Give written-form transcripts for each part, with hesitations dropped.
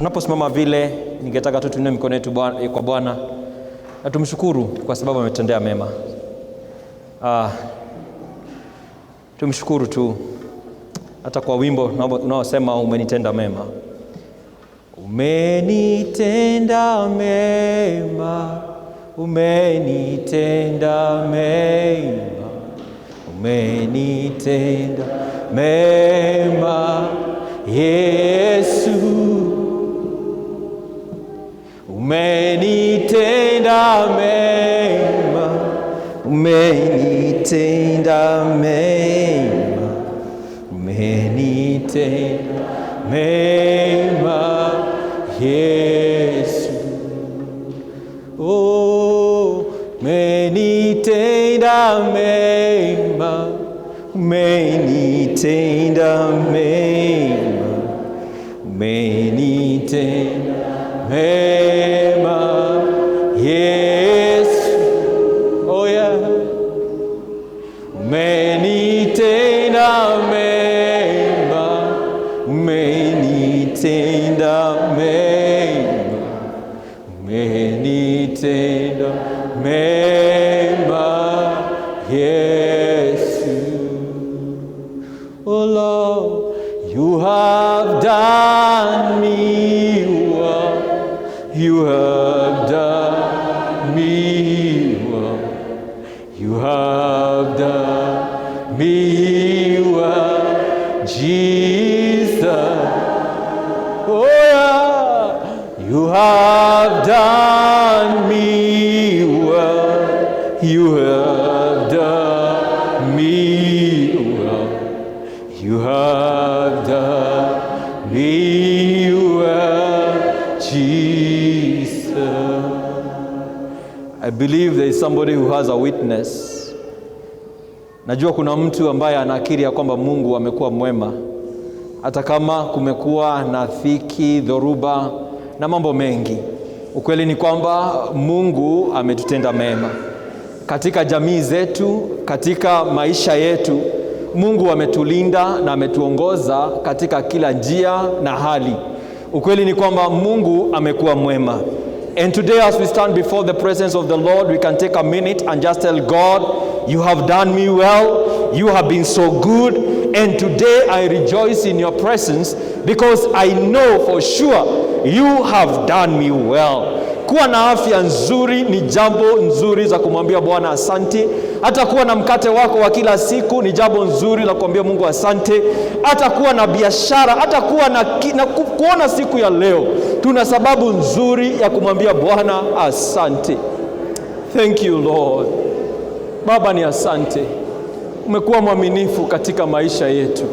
Tunaposimama vile, ningetaka tu tuinue mikono yetu kwa Bwana na tumshukuru kwa sababu ametendea mema. Tumshukuru tu hata kwa wimbo unaosema umenitenda mema. Umenitenda mema, umenitenda mema, umenitenda mema Yesu. Umenitenda mema, umenitenda mema, umenitenda mema Yesu. Oh, umenitenda mema, umenitenda mema, umenitenda mema Yesu. Oh yeah. Umenitenda mema, umenitenda mema, umenitenda mema Yesu. Oh Lord, you have done me well. You have done me well. You have done me well, Jesus. Oh yeah, you have done me well. You have done me well. You have done me well, Jesus. I believe there is somebody who has a witness. Najua kuna mtu ambaye anakiri ya kwamba Mungu amekuwa mwema, hata kama kumekuwa na dhiki, dhoruba na mambo mengi. Ukweli ni kwamba Mungu ametutenda mema katika jamii zetu, katika maisha yetu. Mungu ametulinda na ametuongoza katika kila njia na hali. Ukweli ni kwamba Mungu amekuwa mwema. And today, as we stand before the presence of the Lord, we can take a minute and just tell God, you have done me well, you have been so good, and today I rejoice in your presence because I know for sure you have done me well. Kuwa na afya nzuri ni jambo nzuri za kumwambia Bwana asante. Hata kuwa na mkate wako wa kila siku ni jambo nzuri la kumwambia Mungu asante. Hata kuwa na biashara, hata kuwa na kuona siku ya leo, tuna sababu nzuri ya kumwambia Bwana asante. Thank you Lord. Baba, ni asante. Umekuwa mwaminifu katika maisha yetu.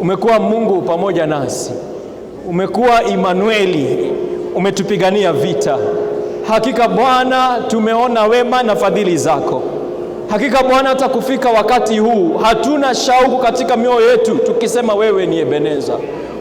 Umekuwa Mungu pamoja nasi. Umekuwa Immanueli. Umetupigania vita. Hakika Bwana, tumeona wema na fadhili zako. Hakika Bwana, hata kufika wakati huu hatuna shauku katika mioyo yetu tukisema wewe ni Ebeneza.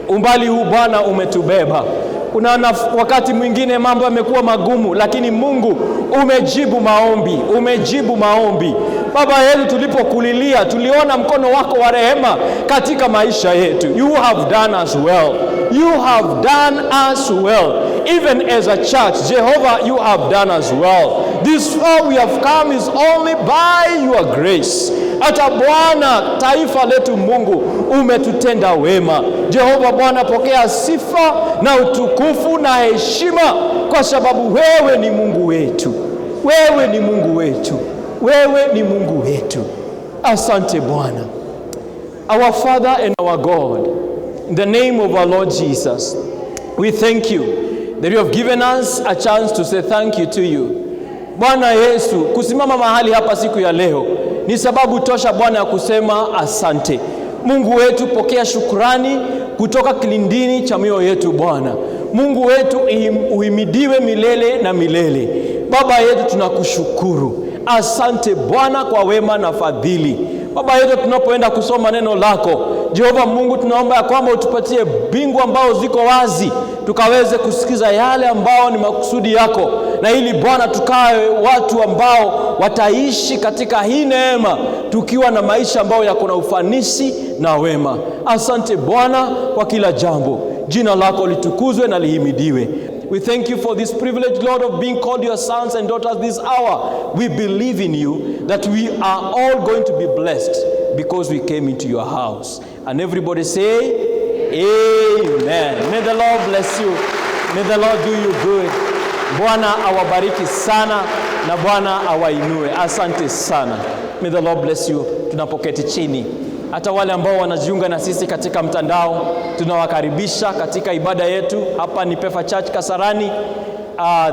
Umbali huu Bwana umetubeba. Kuna wakati mwingine mambo yamekuwa magumu, lakini Mungu umejibu maombi, umejibu maombi. Baba yetu, tulipokulilia tuliona mkono wako wa rehema katika maisha yetu. You have done us well. You have done us well. Even as a church, Jehovah, you have done us well. This far we have come is only by your grace. Hata Bwana, taifa letu Mungu umetutenda wema. Jehova Bwana, pokea sifa na utukufu na heshima kwa sababu wewe ni Mungu wetu. Wewe ni Mungu wetu. Wewe ni Mungu wetu. Asante Bwana. Our Father and our God, in the name of our Lord Jesus, we thank you that you have given us a chance to say thank you to you. Bwana Yesu, kusimama mahali hapa siku ya leo ni sababu tosha Bwana ya kusema asante. Mungu wetu, pokea shukrani kutoka kilindini cha mioyo yetu Bwana. Mungu wetu, uhimidiwe milele na milele. Baba yetu, tunakushukuru. Asante Bwana kwa wema na fadhili. Baba yetu, tunapoenda kusoma neno lako, Jehova Mungu, tunaomba ya kwamba utupatie mbingu ambao ziko wazi, tukaweze kusikiza yale ambao ni makusudi yako, na ili Bwana tukawe watu ambao wataishi katika hii neema, tukiwa na maisha ambao yako na ufanisi na wema. Asante Bwana kwa kila jambo. Jina lako litukuzwe na lihimidiwe. We thank you for this privilege, Lord, of being called your sons and daughters this hour. We believe in you that we are all going to be blessed because we came into your house. And everybody say, Amen. May the Lord bless you. May the Lord do you good. Bwana awabariki sana na Bwana awainue. Asante sana. May the Lord bless you. Tunapoketi chini. Hata wale ambao wanajiunga na sisi katika mtandao, tunawakaribisha katika ibada yetu. Hapa ni Pefa Church Kasarani.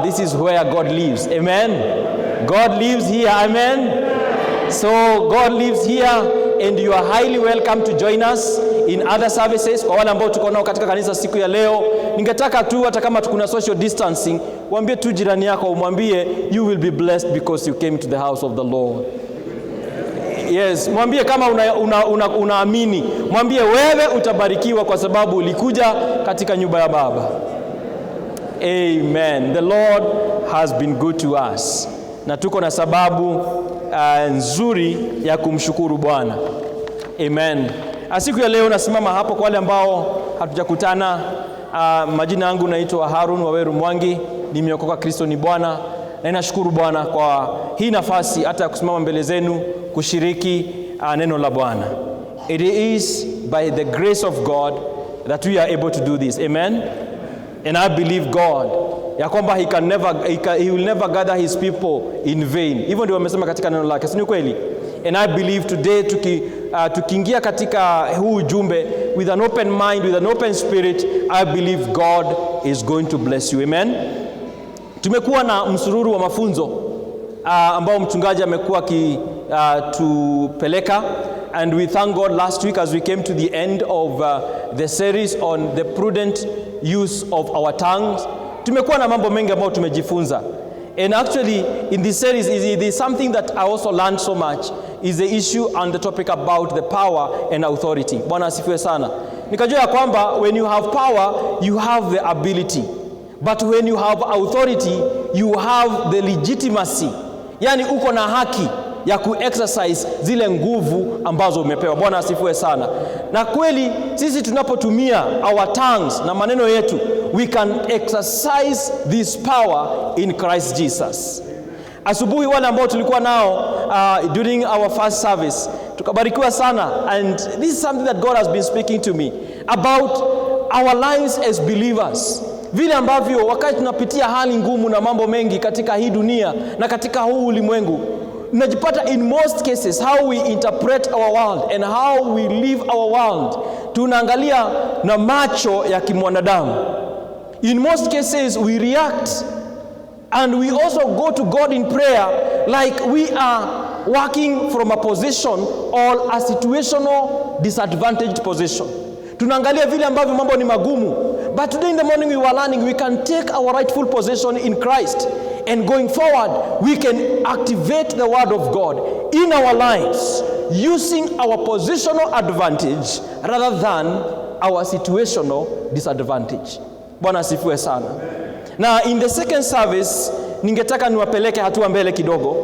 This is where God lives. Amen. God lives here. Amen. So God lives here and you are highly welcome to join us in other services. Kwa wale ambao tuko nao katika kanisa siku ya leo, ningetaka tu hata kama tukuna social distancing, mwambie tu jirani yako, umwambie you will be blessed because you came to the house of the Lord. Yes, mwambie kama unaamini, mwambie wewe utabarikiwa kwa sababu ulikuja katika nyumba ya Baba. Amen. The Lord has been good to us. Na tuko na sababu nzuri ya kumshukuru Bwana. Amen. Siku ya leo nasimama hapo kwa wale ambao hatujakutana. Majina yangu naitwa Harun Waweru Mwangi, nimeokoka, Kristo ni Bwana. Na ninashukuru Bwana kwa hii nafasi hata ya kusimama mbele zenu kushiriki neno la Bwana. It is by the grace of God that we are able to do this. Amen. And I believe God ya kwamba he will never gather his people in vain. Hivyo ndio wamesema katika neno lake. Si ni kweli? And I believe today tukiingia katika huu ujumbe with an open mind, with an open spirit, I believe God is going to bless you. Amen. Tumekuwa na msururu wa mafunzo ambao mchungaji amekuwa akitupeleka, and we thank God last week as we came to the end of the series on the prudent use of our tongues. Tumekuwa na mambo mengi ambayo tumejifunza. And actually in this series it is something that I also learned so much is the issue on the topic about the power and authority. Bwana asifiwe sana. Nikajua ya kwamba when you have power you have the ability, but when you have authority you have the legitimacy. Yani uko na haki ya kuexercise zile nguvu ambazo umepewa. Bwana asifiwe sana. Na kweli sisi tunapotumia our tongues na maneno yetu, we can exercise this power in Christ Jesus. Asubuhi wale ambao tulikuwa nao during our first service, tukabarikiwa sana, and this is something that God has been speaking to me about our lives as believers. Vile ambavyo wakati tunapitia hali ngumu na mambo mengi katika hii dunia na katika huu ulimwengu, najipata in most cases how we interpret our world and how we live our world, tunaangalia na macho ya kimwanadamu. In most cases we react and we also go to God in prayer like we are working from a position or a situational disadvantaged position. Tunaangalia vile ambavyo mambo ni magumu, but today in the morning we were learning we can take our rightful position in Christ, and going forward we can activate the word of God in our lives using our positional advantage rather than our situational disadvantage. Bwana asifiwe sana. Na in the second service ningetaka niwapeleke hatua mbele kidogo.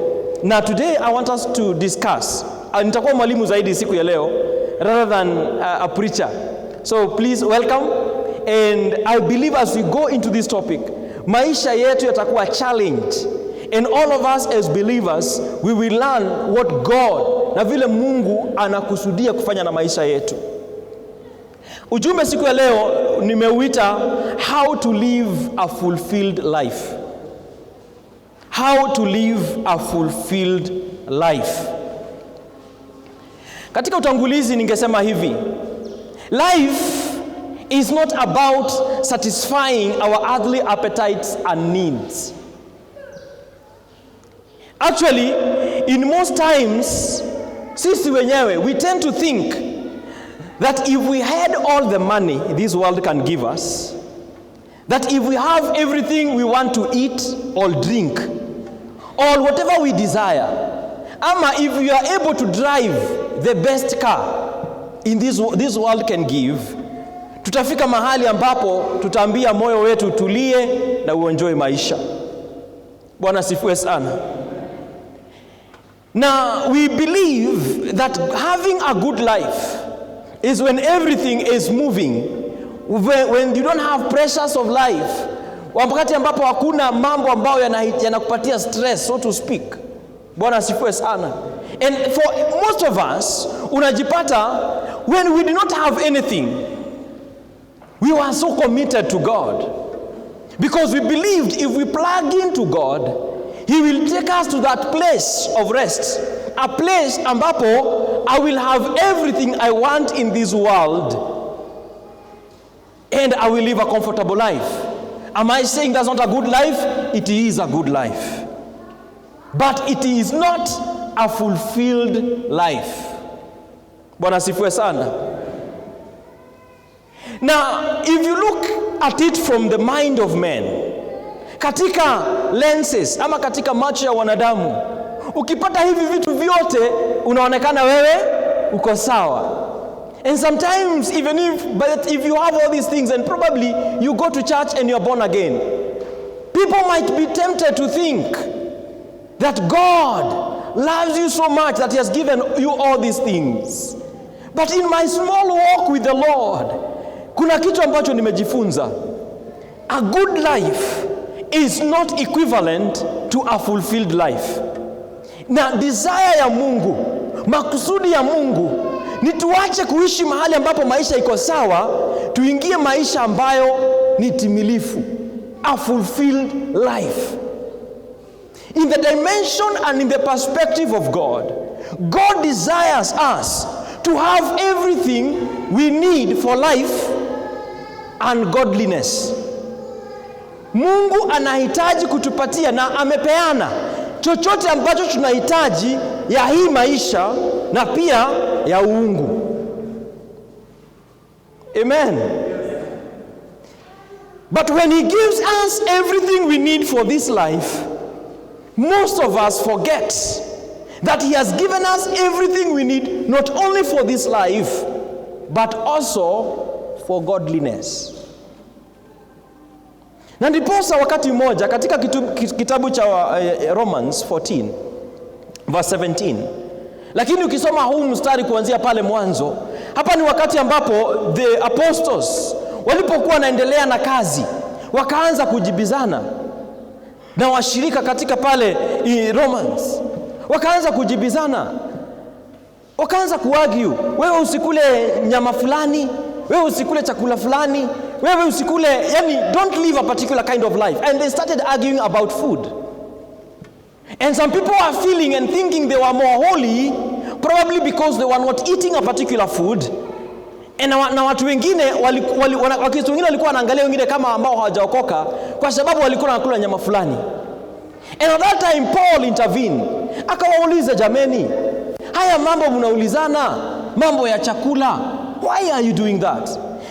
Na today I want us to discuss. Nitakuwa mwalimu zaidi siku ya leo rather than a preacher. So please welcome, and I believe as we go into this topic, maisha yetu yatakuwa challenged, and all of us as believers we will learn what God na vile Mungu anakusudia kufanya na maisha yetu. Ujumbe siku ya leo nimeuita how to live a fulfilled life. How to live a fulfilled life. Katika utangulizi ningesema hivi: life is not about satisfying our earthly appetites and needs. Actually, in most times, sisi wenyewe, we tend to think that if we had all the money this world can give us, that if we have everything we want to eat or drink, or whatever we desire, ama if we are able to drive the best car in this world can give, tutafika mahali ambapo tutaambia moyo wetu tulie na uenjoy maisha. Bwana sifiwe sana. Now we believe that having a good life is when everything is moving when you don't have pressures of life, wakati ambapo hakuna mambo ambayo yanakupatia stress, so to speak. Bwana asifiwe sana. And for most of us, unajipata when we do not have anything, we were so committed to God because we believed if we plug into God, He will take us to that place of rest, a place ambapo I will have everything I want in this world and I will live a comfortable life. Am I saying that's not a good life? It is a good life. But it is not a fulfilled life. Bwana sifiwe sana. Now, if you look at it from the mind of men, katika lenses ama katika macho ya wanadamu, ukipata hivi vitu vyote unaonekana wewe uko sawa. And sometimes even if you have all these things and probably you go to church and you're born again, people might be tempted to think that God loves you so much that He has given you all these things. But in my small walk with the Lord, kuna kitu ambacho nimejifunza. A good life is not equivalent to a fulfilled life. Na desire ya Mungu, makusudi ya Mungu ni tuache kuishi mahali ambapo maisha iko sawa, tuingie maisha ambayo ni timilifu, a fulfilled life. In the dimension and in the perspective of God, God desires us to have everything we need for life and godliness. Mungu anahitaji kutupatia na amepeana chochote ambacho tunahitaji ya hii maisha na pia ya uungu. Amen. But when He gives us everything we need for this life, most of us forget that He has given us everything we need not only for this life but also for godliness. Na ndiposa wakati mmoja katika kitabu cha Romans 14 verse 17, lakini ukisoma huu mstari kuanzia pale mwanzo, hapa ni wakati ambapo the apostles walipokuwa wanaendelea na kazi, wakaanza kujibizana na washirika katika pale Romans, wakaanza kujibizana, wakaanza kuargue, wewe usikule nyama fulani, wewe usikule chakula fulani, wewe usikule, yani don't live a particular kind of life. And they started arguing about food. And some people are feeling and thinking they were more holy probably because they were not eating a particular food. And na watu wengine Wakristo wengine walikuwa wanaangalia wengine kama ambao hawajaokoka kwa sababu walikuwa wanakula nyama fulani. And at that time Paul intervened. Akawauliza, jameni, haya mambo mnaulizana, mambo ya chakula, why are you doing that?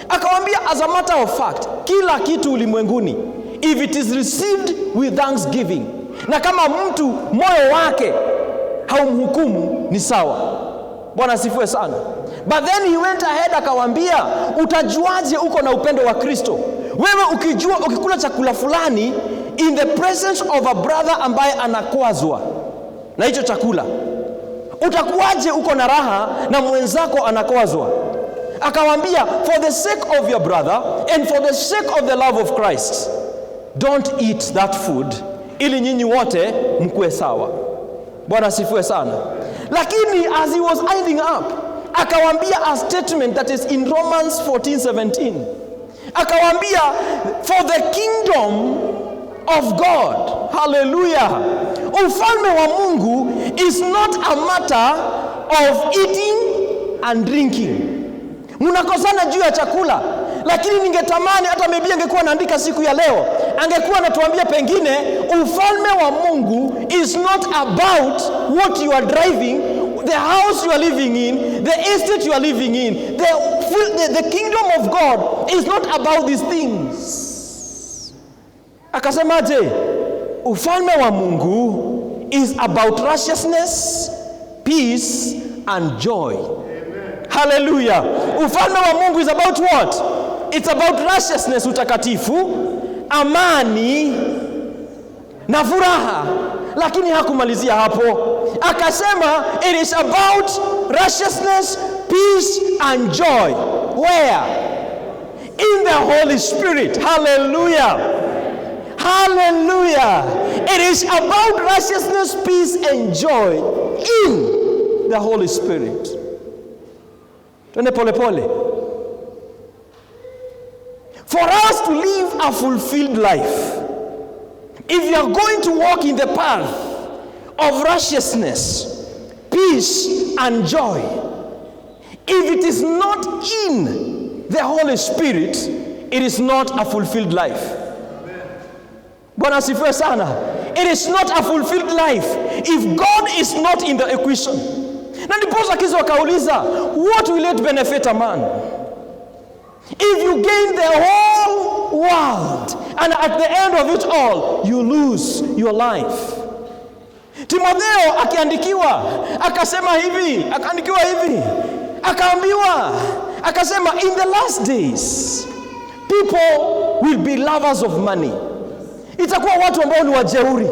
Akawaambia, as a matter of fact, kila kitu ulimwenguni, if it is received with thanksgiving, na kama mtu moyo wake haumhukumu ni sawa. Bwana asifiwe sana. But then he went ahead akawaambia, utajuaje uko na upendo wa Kristo? Wewe ukikula chakula fulani in the presence of a brother ambaye anakwazwa na hicho chakula, utakuwaje uko na raha na mwenzako anakwazwa? Akawaambia, for the sake of your brother and for the sake of the love of Christ, don't eat that food, ili nyinyi wote mkue sawa. Bwana asifiwe sana. Lakini as he was ending up, akawaambia a statement that is in Romans 14:17. Akawaambia, for the kingdom of God, hallelujah, ufalme wa Mungu is not a matter of eating and drinking. Mnakosana juu ya chakula, lakini ningetamani hata maybe angekuwa anaandika siku ya leo, angekuwa anatuambia pengine ufalme wa Mungu is not about what you are driving, the house you are living in, the estate you are living in. The kingdom of God is not about these things. Akasemaje? Ufalme wa Mungu is about righteousness, peace and joy. Hallelujah. Ufalme wa Mungu is about what? It's about righteousness, utakatifu, amani na furaha. Lakini hakumalizia hapo. Akasema it is about righteousness, peace and joy. Where? in the Holy Spirit. Hallelujah. Hallelujah. It is about righteousness, peace, and joy in the Holy Spirit. Twende pole pole. For us to live a fulfilled life, if you are going to walk in the path of righteousness, peace, and joy, if it is not in the Holy Spirit, it is not a fulfilled life. Bwana asifiwe sana. It is not a fulfilled life if God is not in the equation. Na ndiposa kizo wakauliza, what will it benefit a man if you gain the whole world and at the end of it all you lose your life? Timotheo akaandikiwa akasema hivi, akaambiwa akasema, in the last days people will be lovers of money. Itakuwa watu ambao ni wajeuri,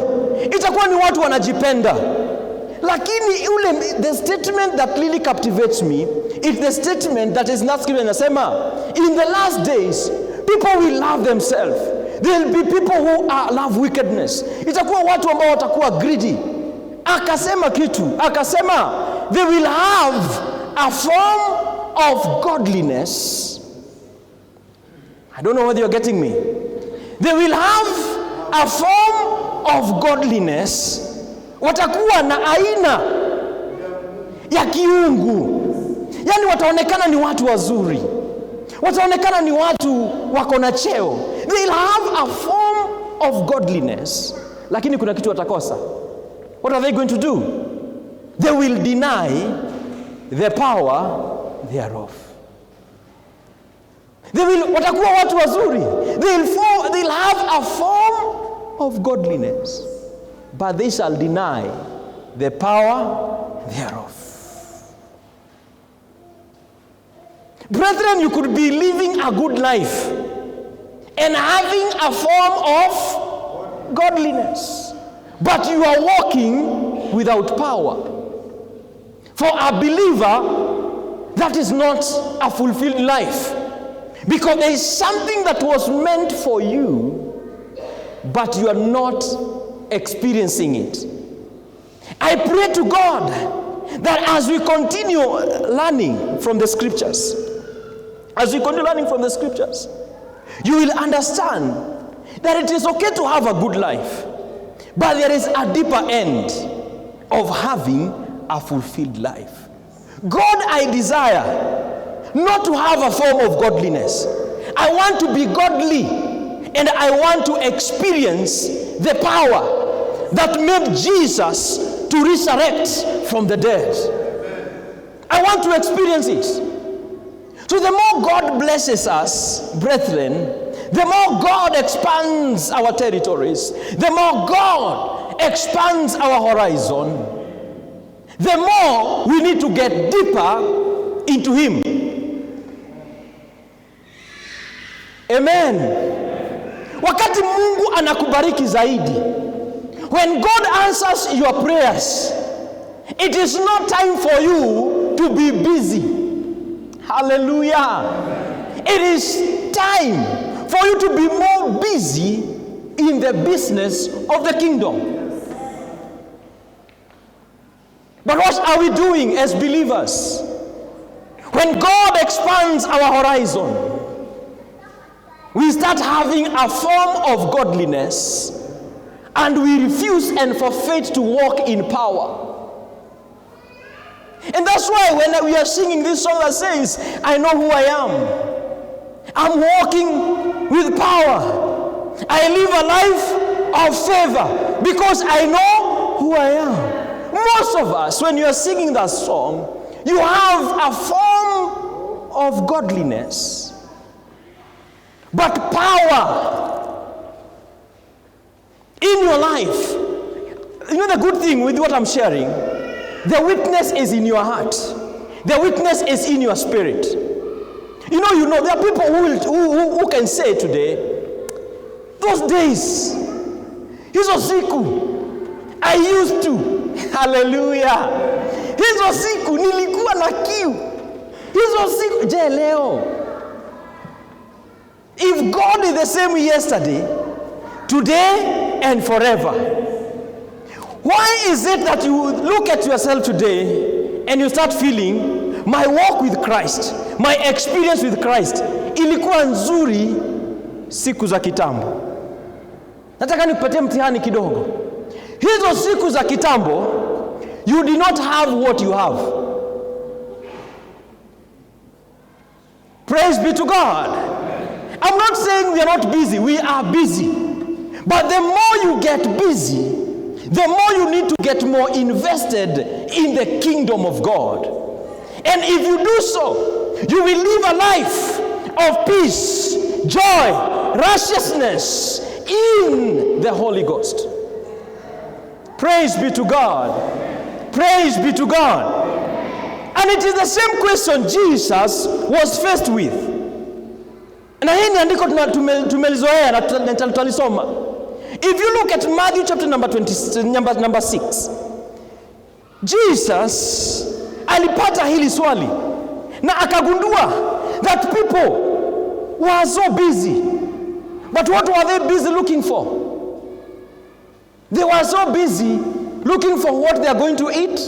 itakuwa ni watu wanajipenda. Lakini the statement that really captivates me is the statement that is not given. Nasema, in the last days people will love themselves. There will be people who love wickedness. Itakuwa watu ambao watakuwa greedy. Akasema they will have a form of godliness. I don't know whether you're getting me. They will have a form of godliness. Watakuwa na aina ya kiungu. Yani wataonekana ni watu wazuri. Wataonekana ni watu wako na cheo. They'll have a form of godliness. Lakini kuna kitu watakosa. What are they going to do? They will deny the power thereof. Watakuwa watu wazuri. They'll have a form of godliness, but they shall deny the power thereof. Brethren, you could be living a good life and having a form of godliness, but you are walking without power. For a believer, that is not a fulfilled life, because there is something that was meant for you, but you are not experiencing it. I pray to God that as we continue learning from the scriptures, you will understand that it is okay to have a good life, but there is a deeper end of having a fulfilled life. God, I desire not to have a form of godliness. I want to be godly, and I want to experience the power that made Jesus to resurrect from the dead. I want to experience it. So the more God blesses us, brethren, the more God expands our territories, the more God expands our horizon, the more we need to get deeper into Him. Amen. Wakati Mungu anakubariki zaidi, when God answers your prayers, it is not time for you to be busy. Hallelujah. It is time for you to be more busy in the business of the kingdom. But what are we doing as believers? When God expands our horizon, we start having a form of godliness, and we refuse and forfeit to walk in power. And that's why when we are singing this song that says, I know who I am. I'm walking with power. I live a life of favor because I know who I am. Most of us, when you are singing that song, you have a form of godliness. But power in your life, you know the good thing with what I'm sharing, the witness is in your heart. The witness is in your spirit. You know, there are people who can say today, those days, hizo siku, I used to, hallelujah, hizo siku, nilikuwa na kiu, hizo siku, je leo, If God is the same yesterday, today, and forever, why is it that you look at yourself today and you start feeling, my walk with Christ, my experience with Christ ilikuwa nzuri siku za kitambo? Nataka nikupatie mtihani kidogo. Hizo siku za kitambo, you did not have what you have. Praise be to God. I'm not saying we are not busy. We are busy. But the more you get busy, the more you need to get more invested in the kingdom of God. And if you do so, you will live a life of peace, joy, righteousness in the Holy Ghost. Praise be to God. Praise be to God. And it is the same question Jesus was faced with. Na hii ni andiko tumelizoea na tutalisoma. If you look at Matthew chapter number 6, Jesus alipata hili swali na akagundua that people were so busy. But what were they busy looking for? They were so busy looking for what they are going to eat.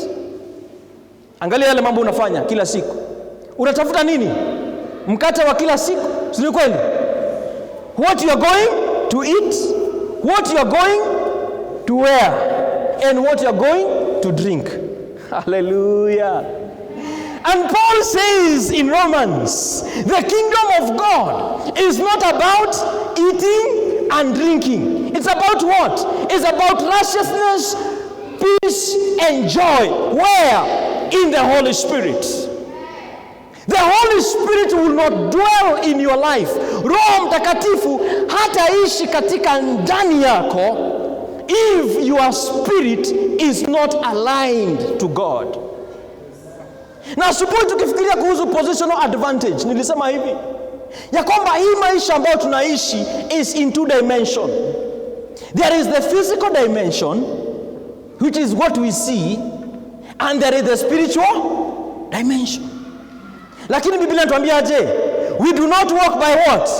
Angalia yale mambo unafanya kila siku. Unatafuta nini? Mkate wa kila siku, si kweli? What you are going to eat, what you are going to wear, and what you are going to drink. Hallelujah. And Paul says in Romans, the kingdom of God is not about eating and drinking. It's about what? It's about righteousness, peace, and joy. Where? In the Holy Spirit. The Holy Spirit will not dwell in your life. Roho Mtakatifu hataishi katika ndani yako if your spirit is not aligned to God. Na asubuhi tukifikiria kuhusu positional advantage, nilisema hivi ya kwamba hii maisha ambayo tunaishi is in two dimensions. There is the physical dimension, which is what we see, and there is the spiritual dimension. Lakini Biblia inatuambia aje? We do not walk by what?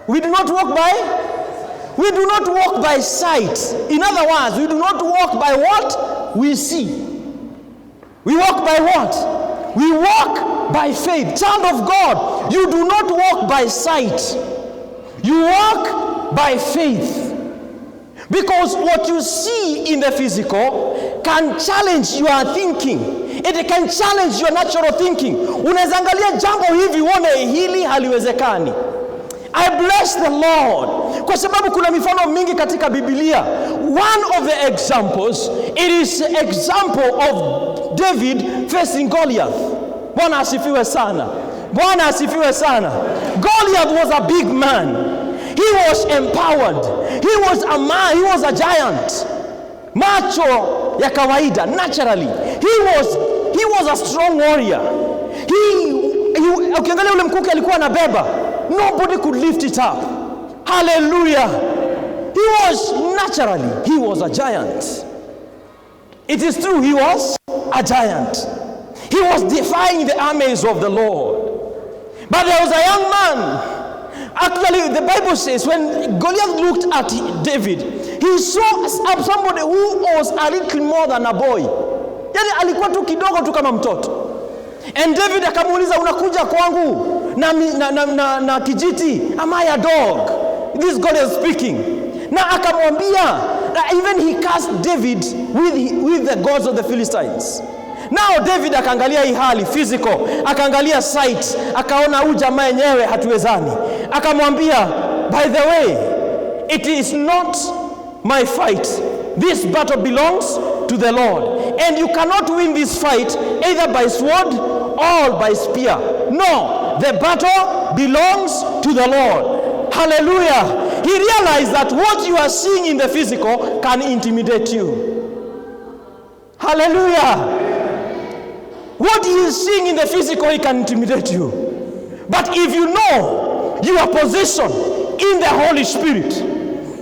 We do not walk by sight. In other words, we do not walk by what we see. We walk by what? We walk by faith. Child of God, you do not walk by sight. You walk by faith. Because what you see in the physical can challenge your thinking. It can challenge your natural thinking. Unaweza angalia jambo hivi uone hili haliwezekani. I bless the Lord. Kwa sababu kuna mifano mingi katika Biblia. One of the examples, it is an example of David facing Goliath. Bwana asifiwe sana. Bwana asifiwe sana. Goliath was a big man. He was empowered. He was a man. He was a giant. Macho ya kawaida, naturally. He was a strong warrior. Ukiangalia ule mkuki alikuwa anabeba. Nobody could lift it up. Hallelujah. He was a giant. It is true, he was a giant. He was defying the armies of the Lord. But there was a young man. Actually, the Bible says when Goliath looked at David, he saw somebody who was a little more than a boy. Yani alikuwa tu kidogo tu kama mtoto. And David akamuuliza, unakuja kwangu na kijiti? Am I a dog? This God is speaking. Na akamwambia, even he cast David with the gods of the Philistines. Now David akaangalia hii hali physical, akaangalia sight, akaona huyu jamaa yenyewe hatuwezani. Akamwambia, by the way, it is not my fight. This battle belongs to the Lord. And you cannot win this fight either by sword or by spear. No, the battle belongs to the Lord. Hallelujah. He realized that what you are seeing in the physical can intimidate you. Hallelujah. What he is seeing in the physical, it can intimidate you. But if you know your position in the Holy Spirit,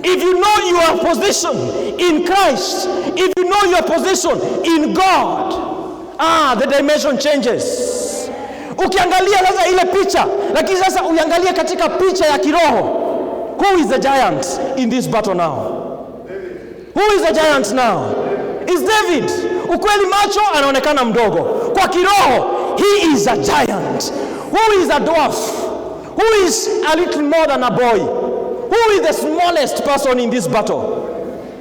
if you know your position in Christ, if you know your position in God, the dimension changes. Ukiangalia sasa ile picha, lakini sasa uangalie katika picha ya kiroho. Who is the giant in this battle now? Who is the giant now? Is David. Ukweli macho anaonekana mdogo. Kwa kiroho, he is a giant. Who is a dwarf? Who is a little more than a boy? Who is the smallest person in this battle?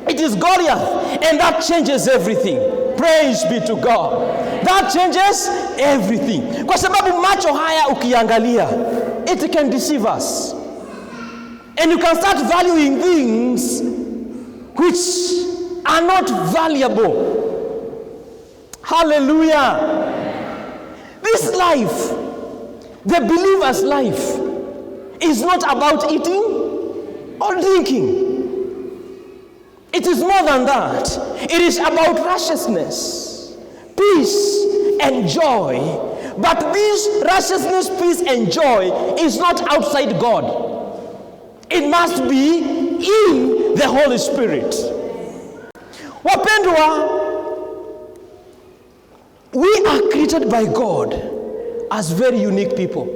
It is Goliath, and that changes everything. Praise be to God. That changes everything. Kwa sababu macho haya ukiangalia, it can deceive us. And you can start valuing things which are not valuable. Hallelujah. This life, the believer's life, is not about eating or drinking. It is more than that. It is about righteousness, peace, and joy. But this righteousness, peace, and joy is not outside God. It must be in the Holy Spirit. Wapendwa, we are created by God as very unique people.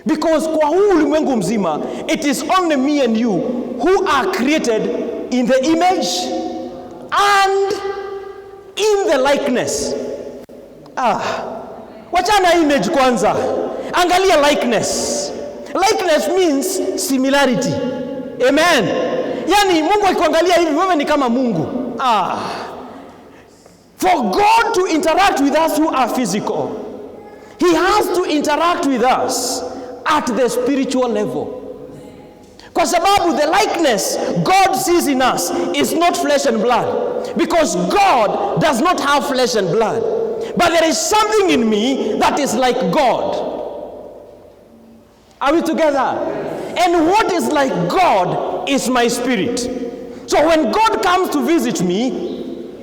Because kwa huu ulimwengu mzima, it is only me and you who are created in the image and in the likeness. Wachana image kwanza. Angalia likeness. Likeness means similarity. Amen. Yani Mungu akikuangalia hivi wewe ni kama Mungu. For God to interact with us who are physical, He has to interact with us at the spiritual level. Kwa sababu the likeness God sees in us is not flesh and blood. Because God does not have flesh and blood. But there is something in me that is like God. Are we together? And what is like God is my spirit. So when God comes to visit me,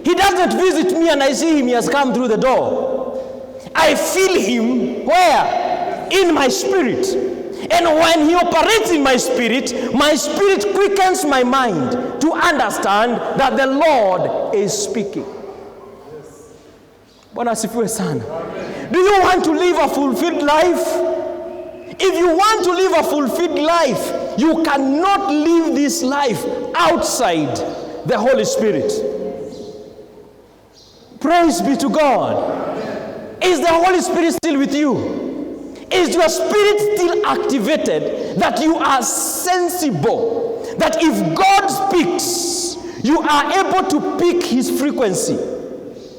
He doesn't visit me and I see Him, He has come through the door. I feel Him where? In my spirit. And when He operates in my spirit quickens my mind to understand that the Lord is speaking. Bwana asifiwe sana. Do you want to live a fulfilled life? If you want to live a fulfilled life, you cannot live this life outside the Holy Spirit. Praise be to God. Is the Holy Spirit still with you? Is your spirit still activated that you are sensible? That if God speaks, you are able to pick His frequency.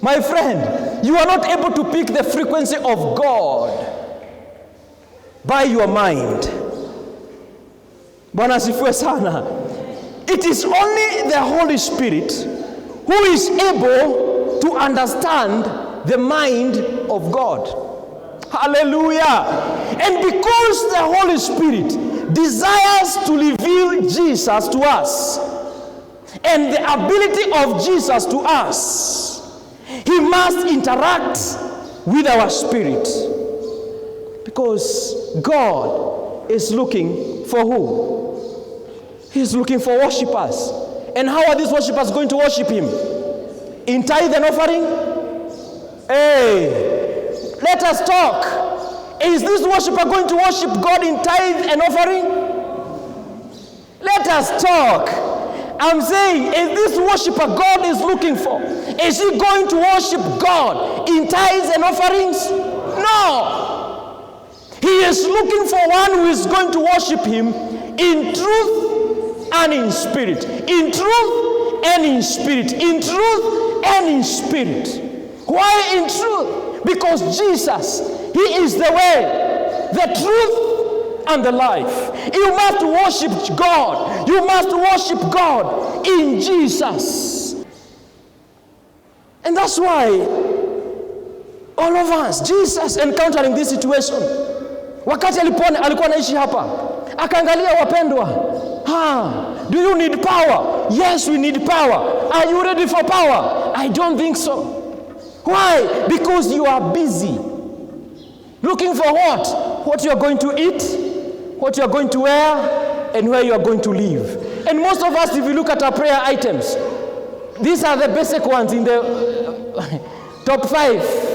My friend, you are not able to pick the frequency of God by your mind. Bwana asifiwe sana. It is only the Holy Spirit who is able to understand the mind of God. Hallelujah. And because the Holy Spirit desires to reveal Jesus to us and the ability of Jesus to us, He must interact with our spirit. Because God is looking for who? He's looking for worshipers. And how are these worshipers going to worship Him? In tithe and offering? Hey, let us talk. Is this worshiper going to worship God in tithe and offering? Let us talk. I'm saying, is this worshiper God is looking for? Is he going to worship God in tithes and offerings? No. He is looking for one who is going to worship Him in truth and in spirit. In truth and in spirit. In truth and in spirit. Why in truth? Because Jesus, He is the way, the truth, and the life. You must worship God. You must worship God in Jesus. And that's why all of us, Jesus encountering this situation, wakati alikuwa anaishi hapa, akaangalia wapendwa, do you need power? Yes, we need power. Are you ready for power? I don't think so. Why? Because you are busy looking for what? What you are going to eat, what you are going to wear, and where you are going to live. And most of us, if you look at our prayer items, these are the basic ones in the top 5.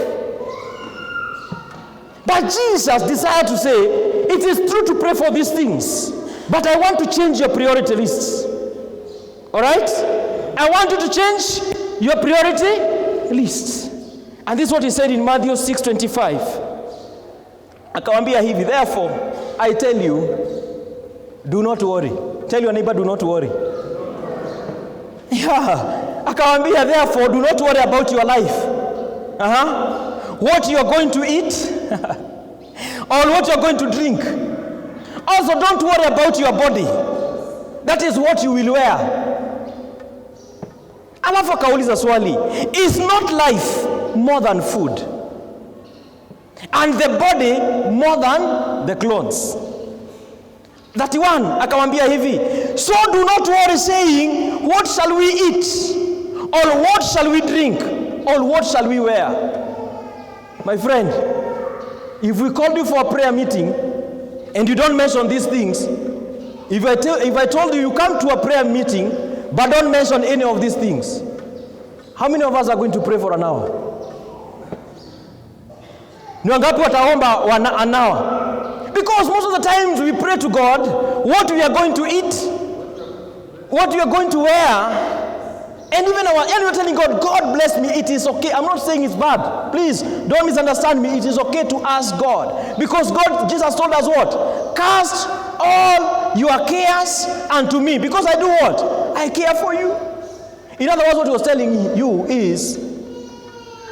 But Jesus desired to say, it is true to pray for these things, but I want to change your priority lists. All right? I want you to change your priority list. And this is what he said in Matthew 6:25. Akawambia hivi, therefore, I tell you, do not worry. Tell your neighbor, do not worry. Yeah. Akawambia, therefore, do not worry about your life. What you are going to eat or what you are going to drink. Also, don't worry about your body. That is what you will wear. Alafu akauliza swali, is not life more than food, and the body more than the clothes? 31, akamwambia hivi, so do not worry saying, what shall we eat, or what shall we drink, or what shall we wear? My friend, if we called you for a prayer meeting and you don't mention these things, if I told you come to a prayer meeting but don't mention any of these things, how many of us are going to pray for an hour? Ni wangapi wataomba an hour? Because most of the times we pray to God what we are going to eat, what we are going to wear, and even we're telling God, God bless me, it is okay. I'm not saying it's bad. Please, don't misunderstand me. It is okay to ask God. Because God, Jesus told us what? Cast all your cares unto me. Because I do what? I care for you. In other words, what he was telling you is,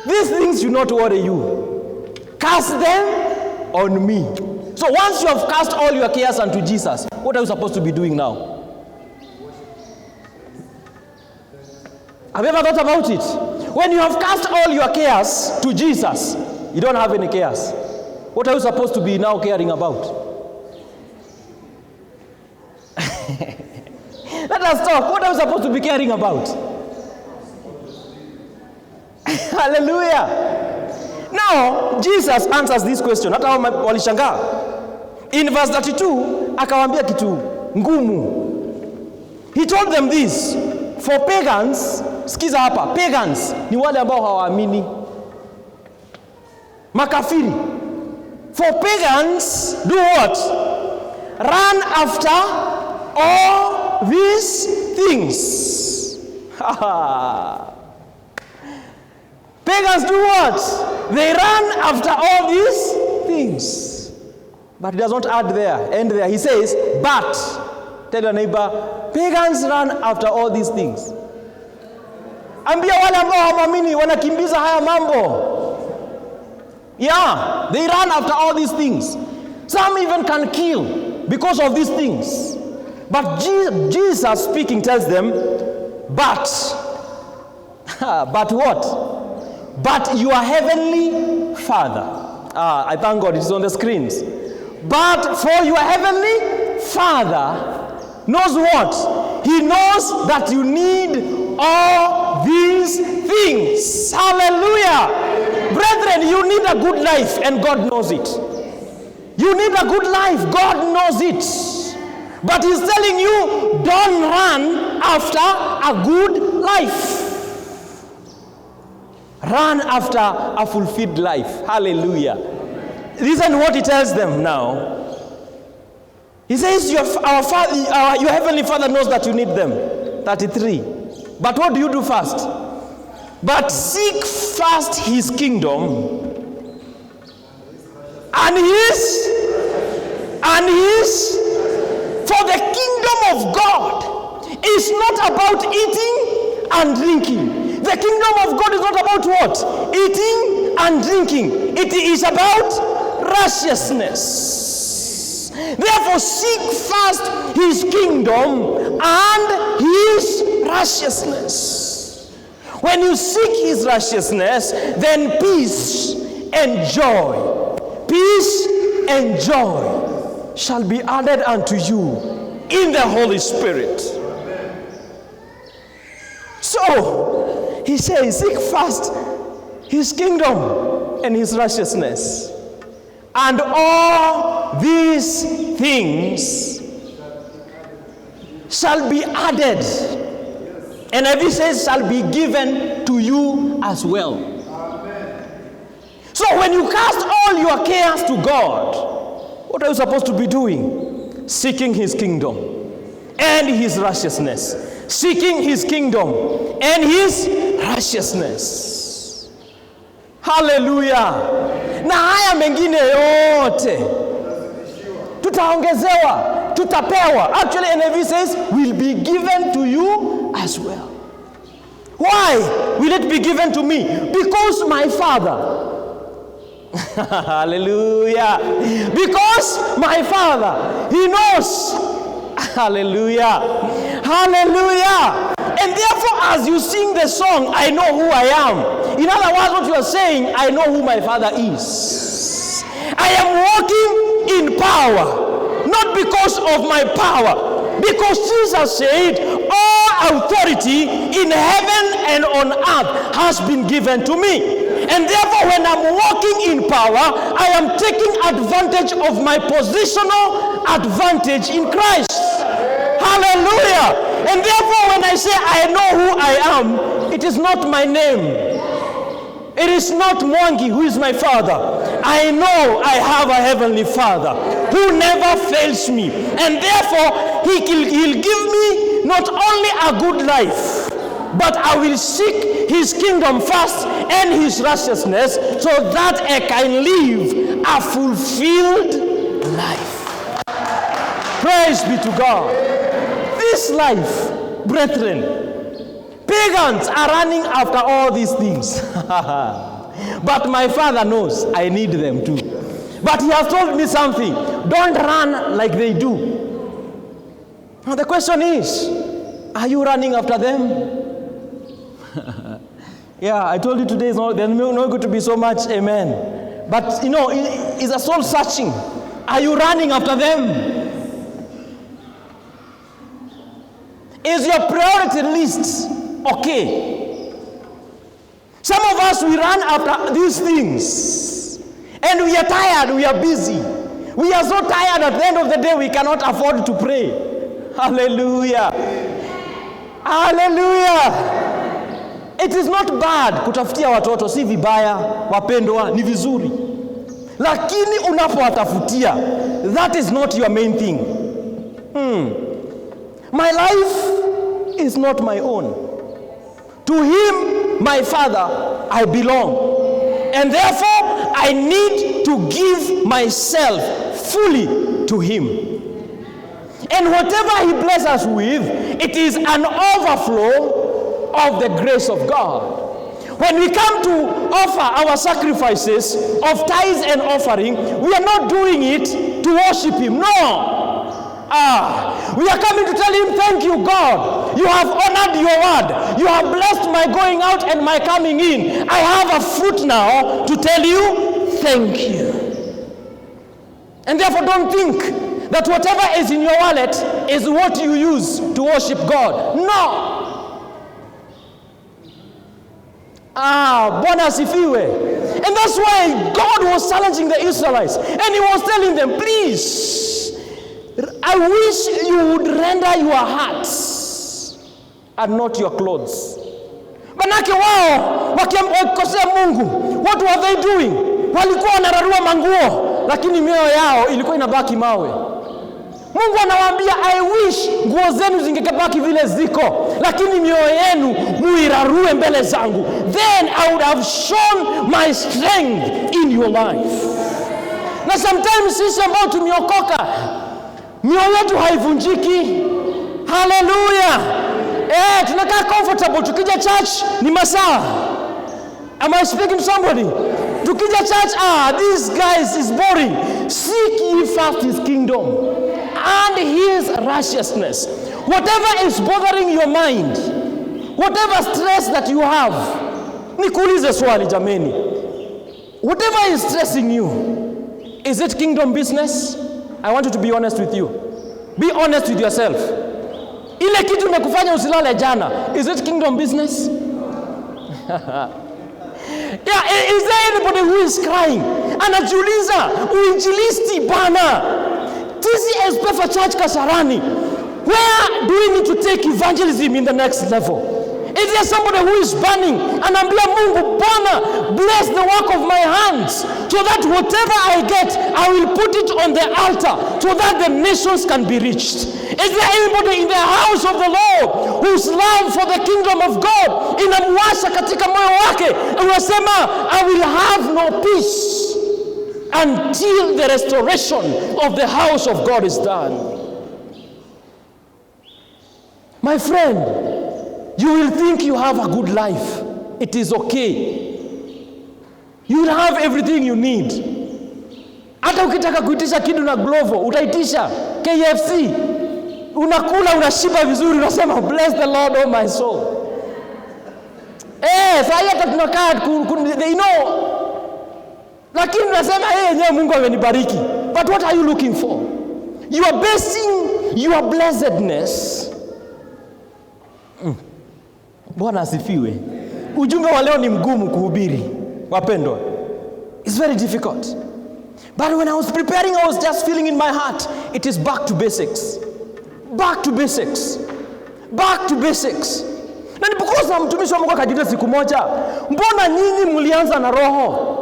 these things should not worry you. Cast them on me. So once you have cast all your cares unto Jesus, what are you supposed to be doing now? Have you ever thought about it? When you have cast all your cares to Jesus, you don't have any cares. What are you supposed to be now caring about? Let us talk. What are you supposed to be caring about? Hallelujah. Now, Jesus answers this question. Hata walishangaa. In verse 32, akawaambia kitu ngumu. He told them this. For pagans, sikiza hapa, pagans ni wale ambao hawaamini. Makafiri. For pagans, do what? Run after all these things. Pagans do what? They run after all these things. But he does not end there. He says, but, tell your neighbor, pagans run after all these things. Ambia wale ambao hawamini wanakimbiza haya mambo. Yeah, they run after all these things. Some even can kill because of these things. But Jesus speaking tells them, but what? But your heavenly Father. I thank God it's on the screens. But for your heavenly Father knows what? He knows that you need all these things. Hallelujah. Brethren, you need a good life and God knows it. You need a good life. God knows it. But he's telling you, don't run after a good life. Run after a fulfilled life. Hallelujah. Listen what he tells them now. He says, your heavenly Father knows that you need them. 33. But what do you do first? But seek first his kingdom and his. For the kingdom of God is not about eating and drinking. The kingdom of God is not about what? Eating and drinking. It is about righteousness. Therefore, seek first his kingdom and his righteousness. When you seek his righteousness, then peace and joy shall be added unto you in the Holy Spirit. So, he says, seek first his kingdom and his righteousness, and all these things shall be added. And every says shall be given to you as well. Amen. So So when you cast all your cares to God, what are you supposed to be doing? Seeking his kingdom and his righteousness. Seeking his kingdom and his righteousness. Hallelujah. Na haya mengine yote tutaongezewa, tutapewa. Actually, NIV says, will be given to you as well. Why will it be given to me? Because my Father. Hallelujah. Because my Father, he knows. Hallelujah. Hallelujah. And therefore, as you sing the song, I know who I am. In other words, what you are saying, I know who my Father is. I am walking in power, not because of my power, because Jesus said, all authority in heaven and on earth has been given to me. And therefore, when I'm walking in power, I am taking advantage of my positional advantage in Christ. Hallelujah. And therefore, when I say I know who I am, it is not my name. It is not Mwangi who is my father. I know I have a heavenly Father who never fails me. And therefore, he'll give me not only a good life, but I will seek his kingdom first and his righteousness so that I can live a fulfilled life. Praise be to God. This life, brethren, pagans are running after all these things. But my Father knows I need them too. But he has told me something. Don't run like they do. Now the question is, are you running after them? Yeah, I told you today is not, there's not going to be so much amen. But you know, it's a soul searching. Are you running after them? Is your priority list okay? Some of us, we run after these things. And we are tired, we are busy. We are so tired at the end of the day, we cannot afford to pray. Hallelujah. Hallelujah. It is not bad kutafutia watoto, si vibaya, wapendwa, ni vizuri. Lakini unapowatafutia, that is not your main thing. My life is not my own. To him, my Father, I belong. And therefore, I need to give myself fully to him. And whatever he blesses us with, it is an overflow of the grace of God. When we come to offer our sacrifices of tithes and offering, we are not doing it to worship him. No. We are coming to tell him, thank you, God. You have honored your word. You have blessed my going out and my coming in. I have a fruit now to tell you, thank you. And therefore, don't think that whatever is in your wallet is what you use to worship God. No. Bwana asifiwe. And that's why God was challenging the Israelites. And he was telling them, please, I wish you would render your hearts and not your clothes. Manake wao wakikosea Mungu, what were they doing? Walikuwa wanararua manguo, lakini mioyo yao ilikuwa inabaki mawe. Mungu anawaambia, I wish nguo zenu zingekabaki vile ziko, lakini mioyo yenu muirarue mbele zangu. Then I would have shown my strength in your life. Na sometimes sisi ambao tumeokoka, mioyo yetu haivunjiki. Hallelujah. Tunakaa comfortable. Tukija church ni masaa. Am I speaking to somebody? Tukija church, this guy is boring. Seek ye first his kingdom and his righteousness. Whatever is bothering your mind, whatever stress that you have, nikuulize swali jameni. Whatever is stressing you, is it kingdom business? I want you to be honest with you. Be honest with yourself. Ile kitu imekufanya usilale jana, is it kingdom business? Yeah, is there anybody who is crying? Anajiuliza, uinjilisti bana. TCS for Church Kasarani. Where do we need to take evangelism in the next level? Is there somebody who is burning? Anaambia Mungu, Bwana, bless the work of my hands, so that whatever I get, I will put it on the altar, so that the nations can be reached. Is there anybody in the house of the Lord whose love for the kingdom of God inamwasha katika moyo wake, unasema, I will have no peace until the restoration of the house of God is done? My friend, you will think you have a good life. It is okay. You will have everything you need. Hata ukitaka kuitisha kitu na Glovo, utaitisha KFC. Unakula, unashiba vizuri, unasema, bless the Lord, oh my soul. Sasa hata tunakaa, they know. Lakini unasema, yenyewe Mungu amenibariki. But what are you looking for? You are basing your blessedness. Bwana asifiwe. Ujumbe wa leo ni mgumu kuhubiri, wapendwa. It's very difficult. But when I was preparing, I was just feeling in my heart, it is back to basics. Back to basics. Back to basics. Na nilipokosa mtumishi wa Mungu akajiuliza siku moja, mbona nyinyi mlianza na roho?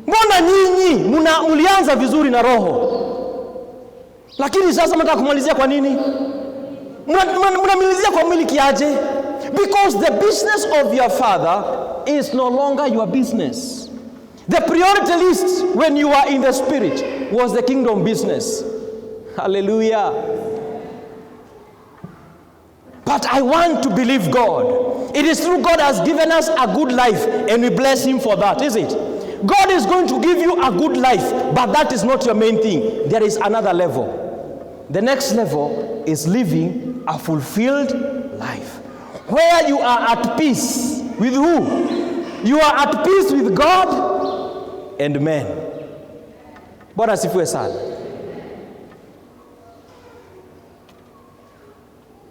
Mbona nyinyi mlianza vizuri na roho? Lakini sasa mnataka kumalizia kwa nini? Mnamalizia kwa mwili kiaje? Because the business of your father is no longer your business. The priority list when you are in the spirit was the kingdom business. Hallelujah. But I want to believe God. It is true God has given us a good life and we bless him for that, is it? God is going to give you a good life, but that is not your main thing. There is another level. The next level is living a fulfilled life, where you are at peace with who? You are at peace with God and men. Bwana asifiwe sana.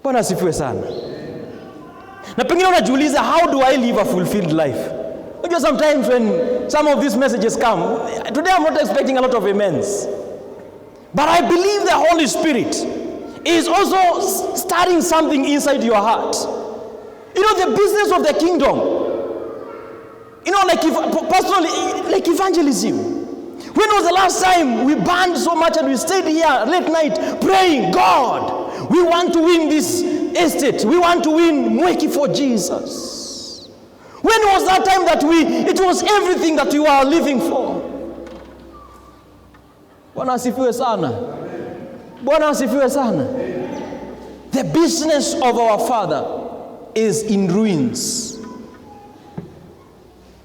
Bwana asifiwe sana. Na pengine unajiuliza, how do I live a fulfilled life? Because sometimes when some of these messages come, today I'm not expecting a lot of amens. But I believe the Holy Spirit is also starting something inside your heart. You know, the business of the kingdom. You know, like personally, like evangelism. When was the last time we burned so much and we stayed here late night praying, God, we want to win this estate. We want to win Mweki for Jesus. When was that time that it was everything that you are living for? Bwana asifiwe sana. Bwana asifiwe sana. The business of our Father is in ruins.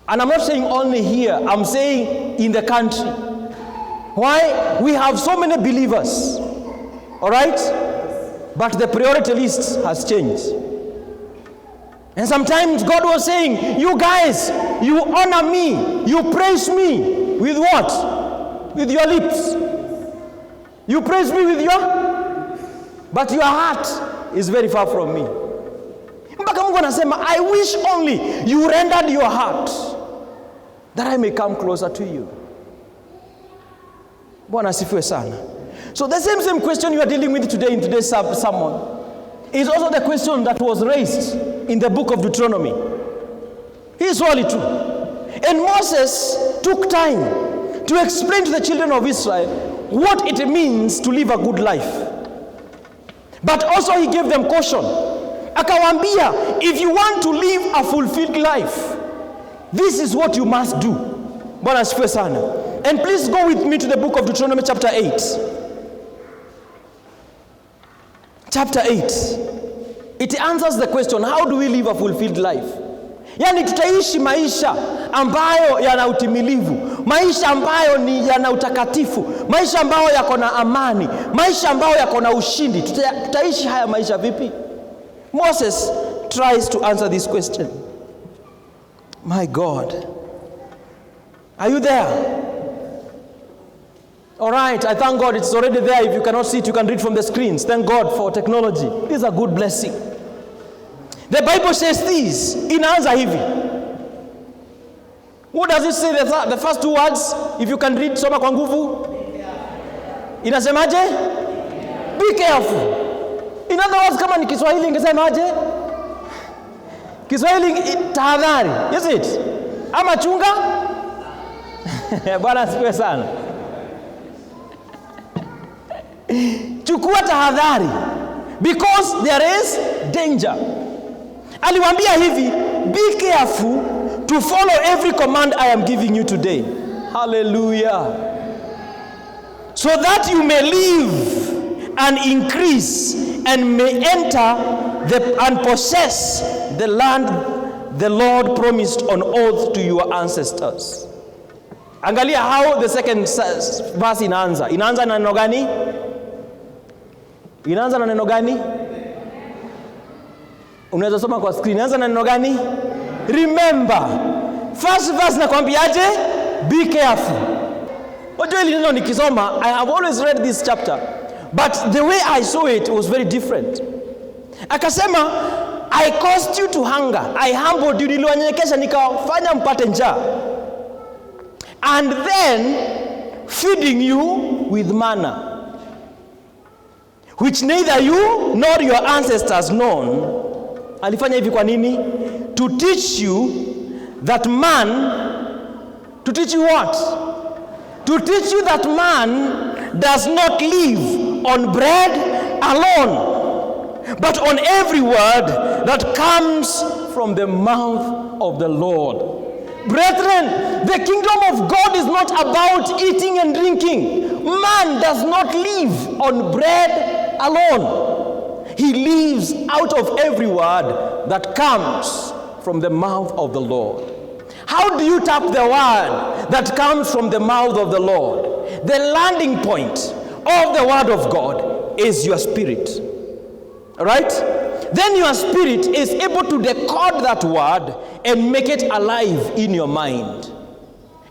And I'm not saying only here, I'm saying in the country. Why? We have so many believers. All right? But the priority list has changed. And sometimes God was saying, you guys, you honor me, you praise me with what? With your lips. You praise me with but your heart is very far from me. Mpaka Mungu anasema, I wish only you rendered your heart that I may come closer to you. Bwana asifiwe sana. So the same question you are dealing with today in today's sermon is also the question that was raised in the book of Deuteronomy. It's surely true. And Moses took time to explain to the children of Israel what it means to live a good life. But also he gave them caution. Akawaambia, if you want to live a fulfilled life, this is what you must do. Bwana asifiwe sana. And please go with me to the book of Deuteronomy chapter 8. Chapter 8. It answers the question, how do we live a fulfilled life? Yani tutaishi maisha ambayo yana utimilivu, maisha ambayo ni yana utakatifu, maisha ambayo yako na amani, maisha ambayo yako na ushindi. Tutaishi haya maisha vipi? Moses tries to answer this question. My God. Are you there? All right, I thank God it's already there. If you cannot see it, you can read from the screens. Thank God for technology. This is a good blessing. The Bible says this, inaanza hivi. What does it say, the first two words? If you can read, soma kwa nguvu. Inasemaje? Be careful. In other words, kama ni Kiswahili ingesema aje? Kiswahili tahadhari, is it? Ama chunga? Bwana asifiwe sana. Chukua tahadhari, because there is danger. Aliwaambia hivi, be careful to follow every command I am giving you today. Hallelujah. So that you may live and increase and may enter and possess the land the Lord promised on oath to your ancestors. Angalia how the second verse inaanza. Inaanza na neno gani? Inaanza na neno gani? Unaweza soma kwa screen. Inaanza na neno gani? Remember. First verse nakwambiaje? Be careful. Wajua hili neno nikisoma, I have always read this chapter, but the way I saw it was very different. Akasema, I caused you to hunger. I humbled you, niliwanyenyekesha nikawafanya mpate njaa. And then feeding you with manna, which neither you nor your ancestors known. Alifanya hivi kwa nini? To teach you that man, to teach you what? To teach you that man does not live on bread alone, but on every word that comes from the mouth of the Lord. Brethren, the kingdom of God is not about eating and drinking. Man does not live on bread alone. He lives out of every word that comes from the mouth of the Lord. How do you tap the word that comes from the mouth of the Lord? The landing point of the word of God is your spirit. Right? Then your spirit is able to decode that word and make it alive in your mind.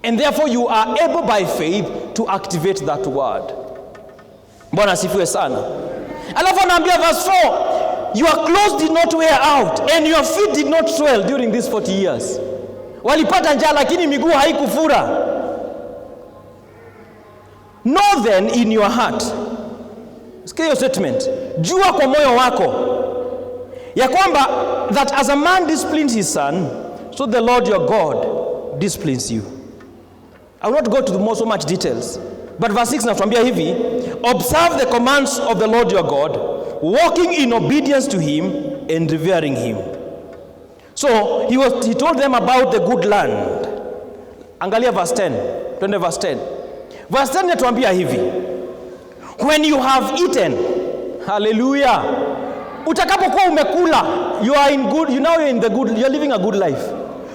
And therefore you are able by faith to activate that word. Bwana asifiwe sana. Alafu anaambia verse 4, your clothes did not wear out and your feet did not swell during these 40 years. Walipata njaa lakini miguu haikufura. Know then in your heart, sikia hiyo statement, jua kwa moyo wako ya kwamba that as a man disciplines his son, so the Lord your God disciplines you. I will not go to so much details, but verse 6 natuambia hivi, observe the commands of the Lord your God, walking in obedience to him and revering him. So he told them about the good land. Angalia verse 10. Twende verse 10. Verse 10 natuambia hivi, when you have eaten, hallelujah, utakapokuwa umekula, you're living a good life.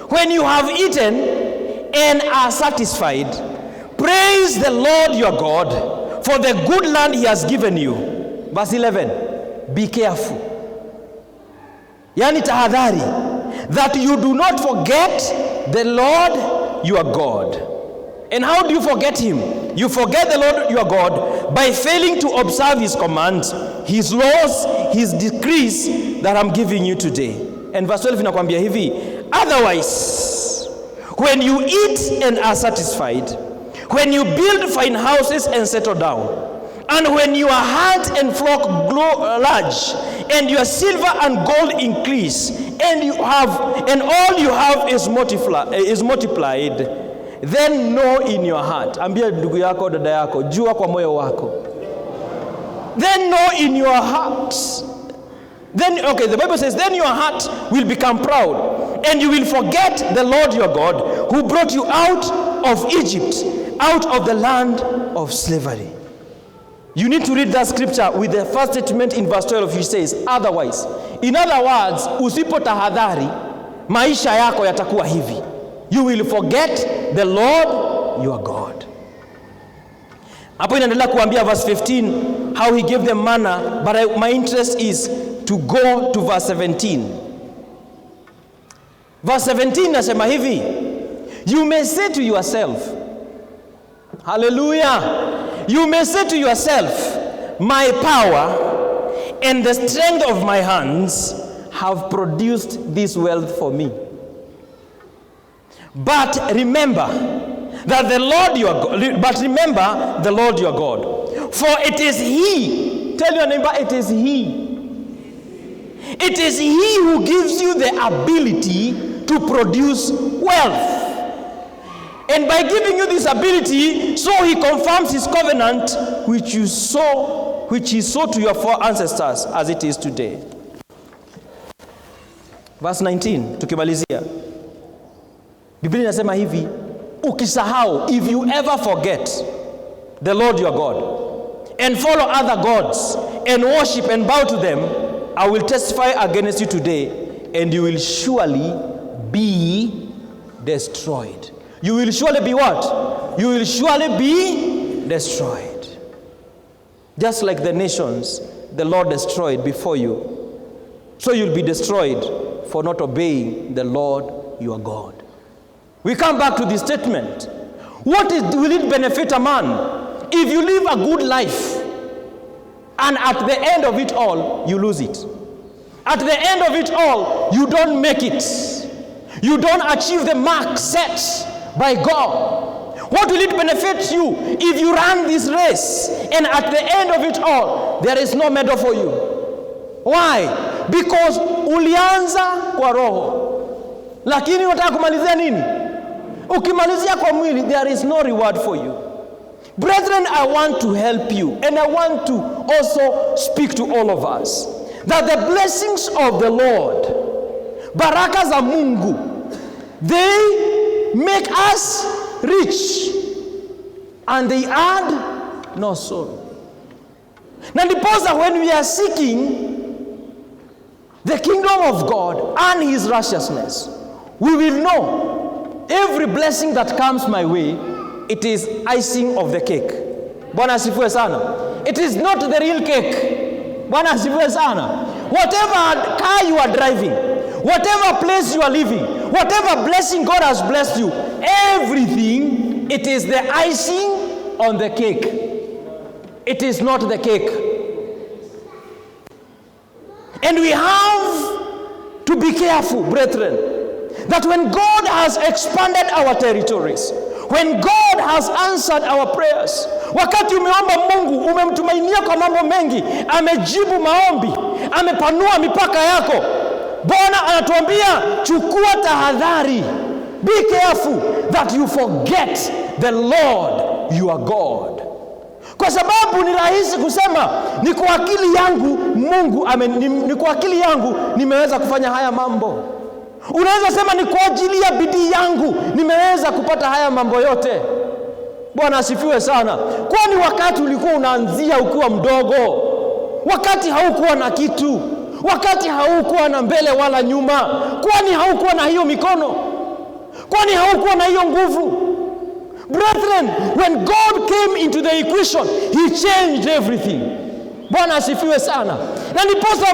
When you have eaten and are satisfied, praise the Lord your God for the good land he has given you. Verse 11, be careful. Yani tahadhari, that you do not forget the Lord your God. And how do you forget him? You forget the Lord your God by failing to observe his commands, his laws, his decrees that I'm giving you today. And verse 12 inakwambia hivi, otherwise, when you eat and are satisfied, when you build fine houses and settle down, and when your herds and flock grow large, and your silver and gold increase, and all you have is multiplied, then know in your heart. Ambia ndugu yako, dada yako, jua kwa moyo wako. Then know in your heart. The Bible says, then your heart will become proud, and you will forget the Lord your God, who brought you out of Egypt, out of the land of slavery. You need to read that scripture with the first statement in verse 12, which says, otherwise. In other words, usipo tahadhari, maisha yako yatakuwa hivi. You will forget the Lord your God. Hapo inaendelea kuambia verse 15, how he gave them manna, but my interest is to go to verse 17. Verse 17 nasema hivi, you may say to yourself, hallelujah, you may say to yourself, my power and the strength of my hands have produced this wealth for me. But remember the Lord your God. For it is he, tell your neighbor, it is he. It is He who gives you the ability to produce wealth. And by giving you this ability, so He confirms His covenant, which He saw to your ancestors as it is today. Verse 19, tukimalizia. Biblia inasema hivi, ukisahau, if you ever forget the Lord your God and follow other gods and worship and bow to them, I will testify against you today, and you will surely be destroyed. You will surely be what? You will surely be destroyed. Just like the nations the Lord destroyed before you, so you'll be destroyed for not obeying the Lord your God. We come back to this statement. Will it benefit a man if you live a good life and at the end of it all, you lose it? At the end of it all, you don't make it. You don't achieve the mark set by God. What will it benefit you if you run this race and at the end of it all, there is no medal for you? Why? Because ulianza kwa roho, lakini unataka kumalizia nini? Ukimalizia kwa mwili, there is no reward for you. Brethren, I want to help you, and I want to also speak to all of us that the blessings of the Lord, baraka za Mungu, they make us rich and they add no sorrow. Na ndiposa when we are seeking the kingdom of God and His righteousness, we will know every blessing that comes my way, it is icing of the cake. Bwana asifiwe sana. It is not the real cake. Bwana asifiwe sana. Whatever car you are driving, whatever place you are living, whatever blessing God has blessed you, everything, it is the icing on the cake. It is not the cake. And we have to be careful, brethren, that when God has expanded our territories, when God has answered our prayers, wakati umeomba Mungu, umemtumainia kwa mambo mengi, amejibu maombi, amepanua mipaka yako, Bwana anatuambia chukua tahadhari. Be careful that you forget the Lord your God. Kwa sababu ni rahisi kusema ni kwa akili yangu Mungu ni kwa akili yangu nimeweza kufanya haya mambo. Unaweza sema ni kwa ajili ya bidii yangu nimeweza kupata haya mambo yote. Bwana asifiwe sana. Kwani wakati ulikuwa unaanzia ukiwa mdogo, wakati haukuwa na kitu, wakati haukuwa na mbele wala nyuma, kwani haukuwa na hiyo mikono, kwani haukuwa na hiyo nguvu? Brethren, when God came into the equation, He changed everything. Bwana asifiwe sana. Na ndiposa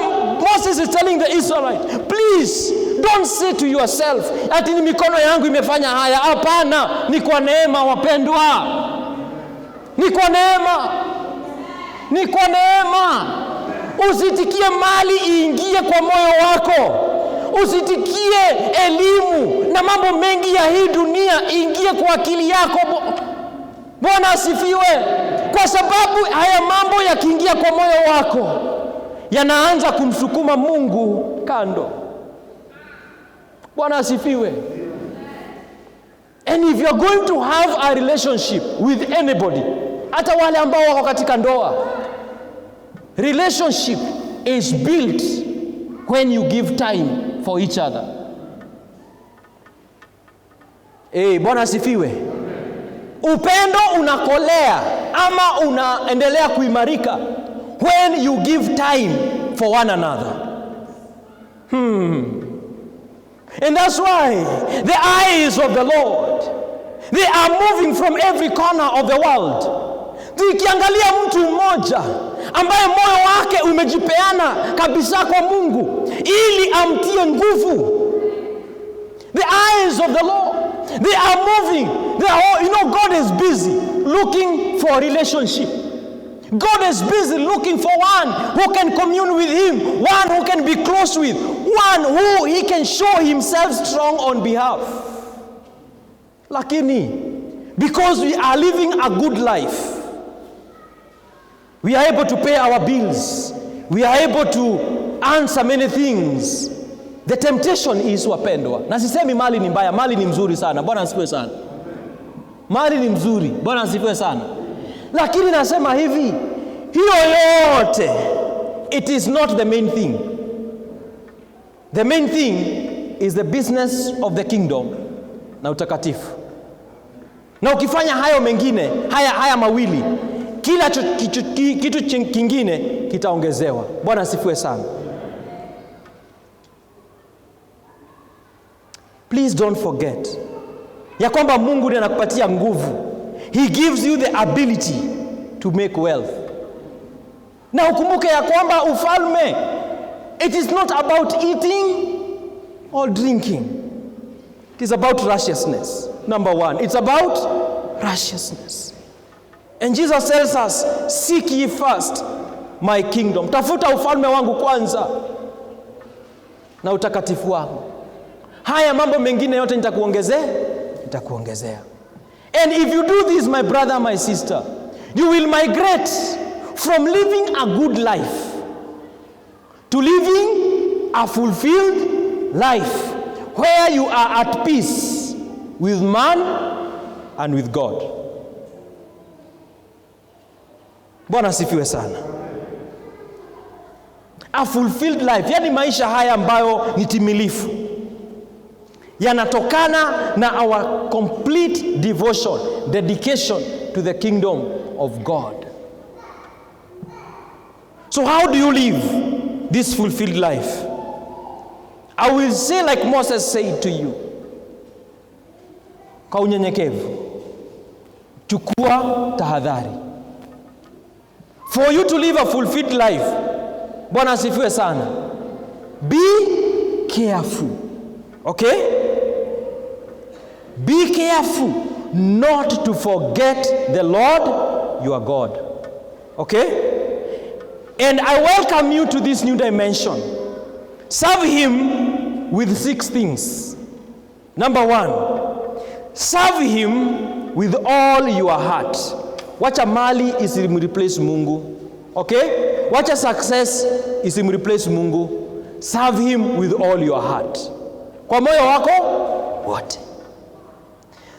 Moses is telling the Israelites, please don't say to yourself, ati ni mikono yangu imefanya haya. Hapana, ni kwa neema wapendwa. Ni kwa neema. Ni kwa neema. Usitikie mali iingie kwa moyo wako. Usitikie elimu na mambo mengi ya hii dunia iingie kwa akili yako. Bwana asifiwe. Kwa sababu haya mambo yakiingia kwa moyo wako, yanaanza kumsukuma Mungu kando. Bwana asifiwe. And if you are going to have a relationship with anybody, hata wale ambao wako katika ndoa, relationship is built when you give time for each other. Bwana asifiwe. Upendo unakolea ama unaendelea kuimarika when you give time for one another. And that's why the eyes of the Lord, they are moving from every corner of the world. Tukiangalia mtu mmoja ambaye moyo wake umejipeana kabisa kwa Mungu ili amtie nguvu. The eyes of the Lord, they are moving. God is busy looking for a relationship. God is busy looking for one who can commune with Him, one who can be close with, one who He can show Himself strong on behalf. Lakini, because we are living a good life, we are able to pay our bills, we are able to answer many things. The temptation is, wapendwa, na sisemi mali ni mbaya, mali ni mzuri sana. Bwana asifiwe sana. Mali ni mzuri. Bwana asifiwe sana. Lakini nasema hivi, hiyo yote, it is not the main thing. The main thing is the business of the kingdom na utakatifu. Na ukifanya hayo mengine, haya mawili, kila kitu kingine kitaongezewa. Bwana asifiwe sana. Please don't forget ya kwamba Mungu ndiye anakupatia nguvu. He gives you the ability to make wealth. Na ukumbuke ya kwamba ufalme, it is not about eating or drinking. It is about righteousness. Number one, it's about righteousness. And Jesus tells us, seek ye first my kingdom. Tafuta ufalme wangu kwanza na utakatifu wangu. Haya mambo mengine yote nitakuongezea. And if you do this, my brother, my sister, you will migrate from living a good life to living a fulfilled life where you are at peace with man and with God. Bwana asifiwe sana. A fulfilled life, yani maisha haya ambayo ni timilifu, yanatokana na our complete devotion, dedication to the kingdom of God. So how do you live this fulfilled life? I will say like Moses said to you, kwa unyenyekevu, chukua tahadhari. For you to live a fulfilled life, Bwana asifiwe sana, be careful. Okay? Be careful not to forget the Lord your God. Okay? And I welcome you to this new dimension. Serve Him with 6 things. Number 1, serve Him with all your heart. Wacha mali isimreplace Mungu. Okay? Wacha success isimreplace Mungu. Serve Him with all your heart. Kwa moyo wako wote.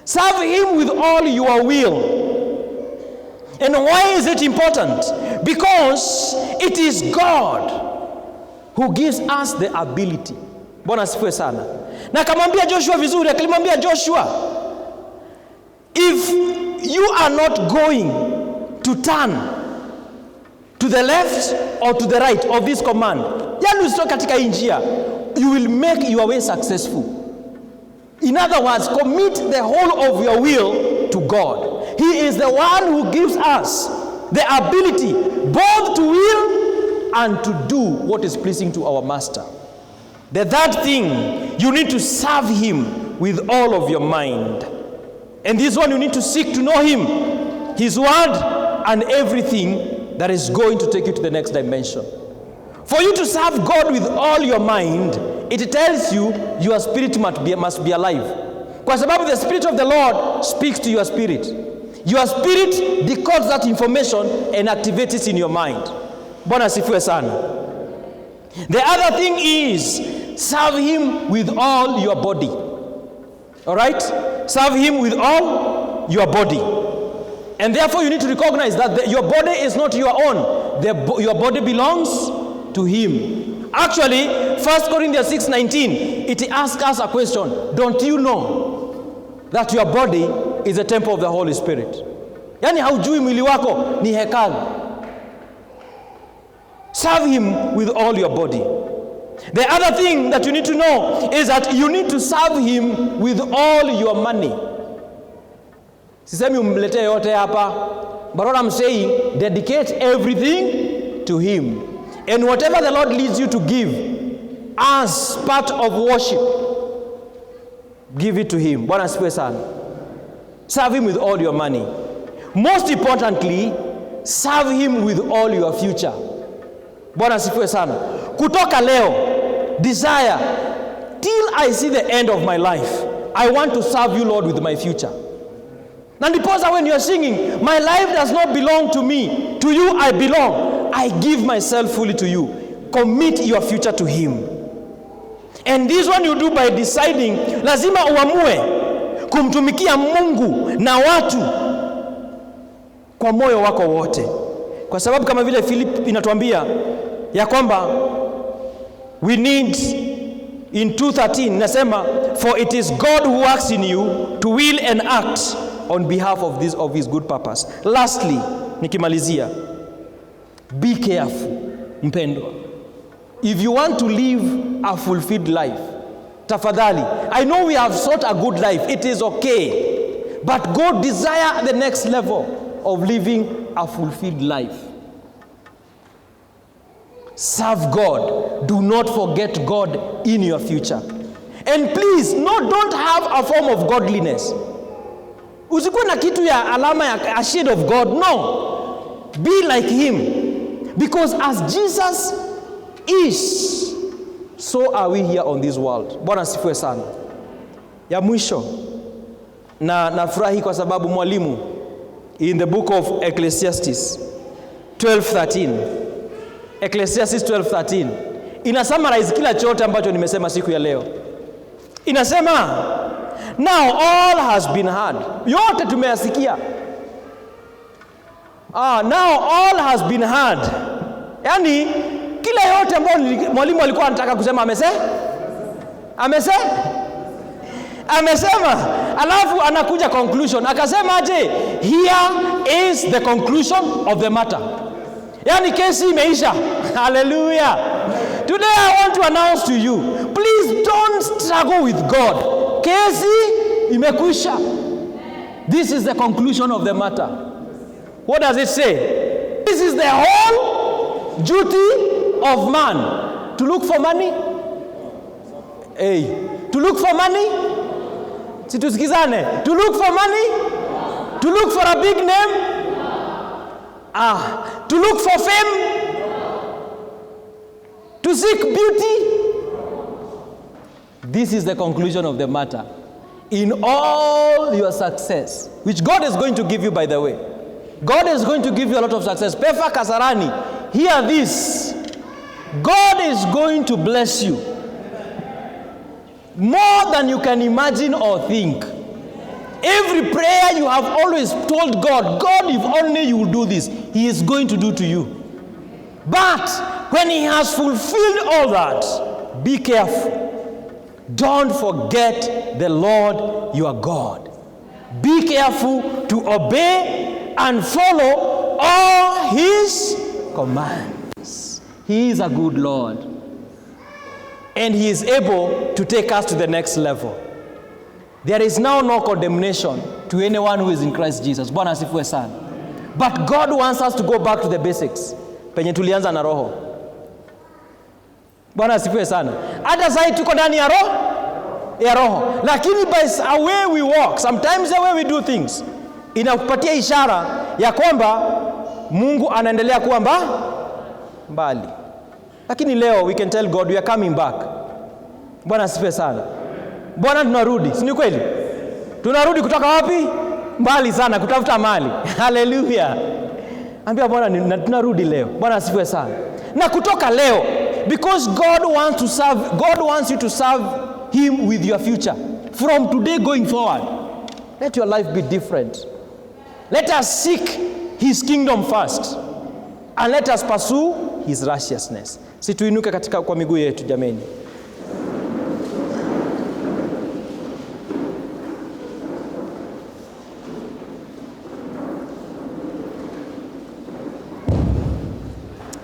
Serve Him with all your will. And why is it important? Because it is God who gives us the ability. Bwana asifiwe sana. Na akamwambia Joshua vizuri, akamwambia Joshua, if you are not going to turn to the left or to the right of this command, yani usitoke katika njia, you will make your way successful. In other words, commit the whole of your will to God. He is the one who gives us the ability both to will and to do what is pleasing to our master. The third thing, you need to serve Him with all of your mind. And this one, you need to seek to know Him, His word, and everything that is going to take you to the next dimension. For you to serve God with all your mind, it tells you your spirit must be alive. Kwa sababu the Spirit of the Lord speaks to your spirit. Your spirit decodes that information and activates it in your mind. Bwana asifiwe sana. The other thing is, serve Him with all your body. All right? Serve Him with all your body. And therefore you need to recognize that your body is not your own. Your body belongs to Him. Actually, 1 Corinthians 6:19, it asks us a question. Don't you know that your body is a temple of the Holy Spirit? Yani haujui mwili wako ni hekalu. Serve Him with all your body. The other thing that you need to know is that you need to serve Him with all your money. Sisemi umletee yote hapa, but what I'm saying, dedicate everything to Him. And whatever the Lord leads you to give as part of worship, give it to Him. Bwana asifiwe sana. Serve Him with all your money. Most importantly, serve Him with all your future. Bwana asifiwe sana. Kutoka leo, desire, till I see the end of my life, I want to serve you, Lord, with my future. Na ndiposa when you are singing, my life does not belong to me, to you I belong. I give myself fully to you. commit your future to him. And this one you do by deciding, lazima uamue kumtumikia Mungu na watu kwa moyo wako wote. Kwa sababu kama vile Philip inatuambia ya kwamba we need, in 2:13 inasema, for it is God who works in you to will and act on behalf of his good purpose. Lastly, nikimalizia, be careful, mpendwa. If you want to live a fulfilled life, tafadhali, I know we have sought a good life, it is okay, but God desire the next level of living a fulfilled life. Serve God. Do not forget God in your future. And please, don't have a form of godliness. Usikuwe na kitu ya alama ya a shade of God. No. Be like him. Because as Jesus is, so are we here on this world. Bwana asifiwe sana. Ya mwisho, na nafurahi kwa sababu mwalimu in the book of Ecclesiastes 12:13, Ecclesiastes 12:13 ina summarize kila chote ambacho nimesema siku ya leo. Inasema, now all has been heard. Yote tumeyasikia. Now all has been heard. Yani kila yote ambayo mwalimu alikuwa anataka kusema amesema, alafu anakuja conclusion. Akasema aje, here is the conclusion of the matter. Yani kesi imeisha. Hallelujah. Today I want to announce to you, please don't struggle with God. Kesi imekwisha. This is the conclusion of the matter. What does it say? This is the whole duty of man. To look for money? Hey, to look for money? Situsikizane. To look for money? To look for a big name? To look for fame? To seek beauty? This is the conclusion of the matter. In all your success, which God is going to give you, by the way. God is going to give you a lot of success. Pefa Kasarani, hear this. God is going to bless you more than you can imagine or think. Every prayer you have always told God, God, if only you will do this, He is going to do to you. But when He has fulfilled all that, be careful. Don't forget the Lord your God. Be careful to obey and follow all His commands. He is a good Lord. And He is able to take us to the next level. There is now no condemnation to anyone who is in Christ Jesus. Bwana asifiwe sana. But God wants us to go back to the basics. Penye tulianza na roho. Bwana asifiwe sana. Hata sasa tuko ndani ya roho. Lakini by the way we walk, sometimes the way we do things, inakupatia ishara ya kwamba Mungu anaendelea kuwa mbali. Lakini leo we can tell God we are coming back. Bwana asifiwe sana. Bwana tunarudi, si ni kweli? Tunarudi kutoka wapi? Mbali sana, kutafuta mali. Hallelujah. Ambia Bwana tunarudi leo. Bwana asifiwe sana. Na kutoka leo, because God wants you to serve Him with your future. From today going forward, let your life be different. Let us seek His kingdom first. And let us pursue His righteousness. Situinuke katika kwa miguu yetu jameni.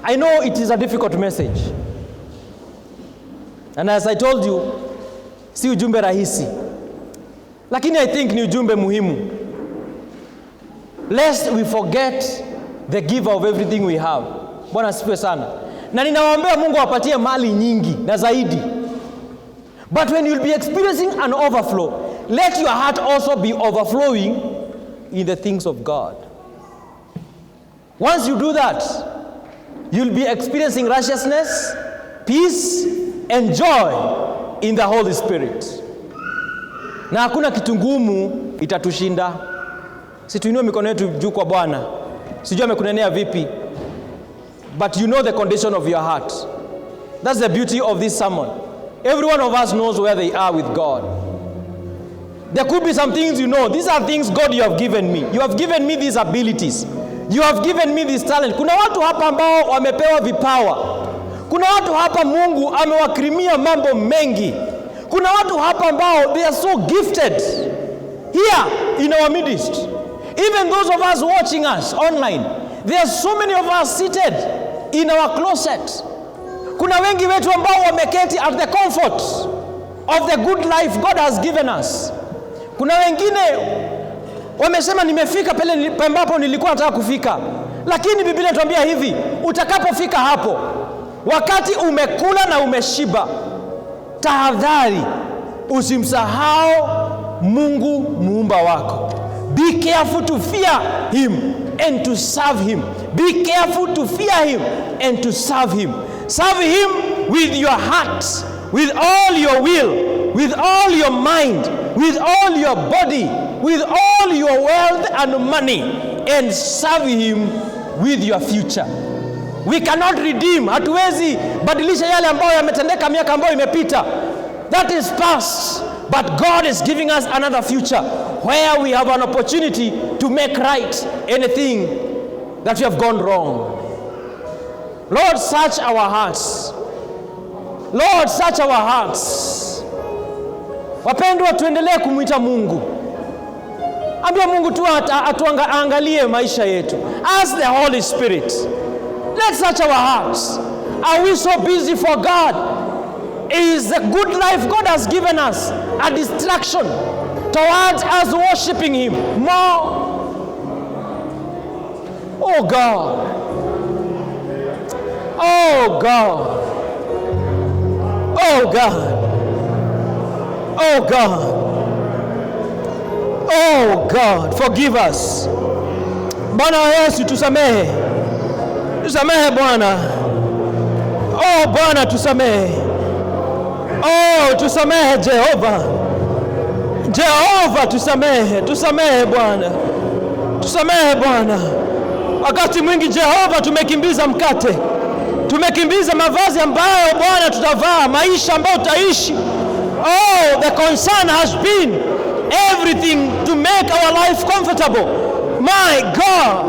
I know it is a difficult message. And as I told you, si ujumbe rahisi. Lakini I think ni ujumbe muhimu. Lest we forget the giver of everything we have. Bwana asifiwe sana. Na ninawaombea Mungu awapatie mali nyingi na zaidi. But when you'll be experiencing an overflow, let your heart also be overflowing in the things of God. Once you do that, you'll be experiencing righteousness, peace, and joy in the Holy Spirit. Na hakuna kitu ngumu itatushinda. Situinue mikono yetu juu kwa Bwana. Sijui amekunenea vipi. But you know the condition of your heart. That's the beauty of this sermon. Every one of us knows where they are with God. There could be some things you know. These are things, God, you have given me. You have given me these abilities. You have given me this talent. Kuna watu hapa ambao wamepewa vipawa. Kuna watu hapa Mungu amewakirimia mambo mengi. Kuna watu hapa ambao they are so gifted. Here in our midst. Even those of us watching us online. There are so many of us seated in our closet. Kuna wengi wetu ambao wameketi at the comfort of the good life God has given us. Kuna wengine wamesema nimefika pale ambapo nilikuwa nataka kufika. Lakini Biblia inatuambia hivi, utakapofika hapo, wakati umekula na umeshiba, tahadhari usimsahau Mungu muumba wako. Be careful to fear him and to serve him. Be careful to fear him and to serve him. Serve him with your heart, with all your will, with all your mind, with all your body, with all your wealth and money, and serve him with your future. We cannot redeem. Hatuwezi badilisha yale ambayo yametendeka miaka ambayo imepita. That is past. But God is giving us another future where we have an opportunity to make right anything that we have gone wrong. Lord, search our hearts. Lord, search our hearts. Wapendwa, tuendelee kumwita Mungu. Ambia Mungu tu atuangalie maisha yetu. Ask the Holy Spirit. Let's search our hearts. Are we so busy for God? Is the good life God has given us a distraction towards us worshiping him more? Oh God. Oh God. Oh God. Oh God. Oh God, forgive us. Bwana Yesu tusamehe. Tusamehe Bwana. Oh Bwana tusamehe. Oh tusamehe Jehova. Jehova tusamehe. Tusamehe Bwana. Tusamehe Bwana. Wakati mwingi Jehova tumekimbiza mkate. Tumekimbiza mavazi ambayo Bwana tutavaa, maisha ambayo tutaishi. Oh, the concern has been everything to make our life comfortable. My God.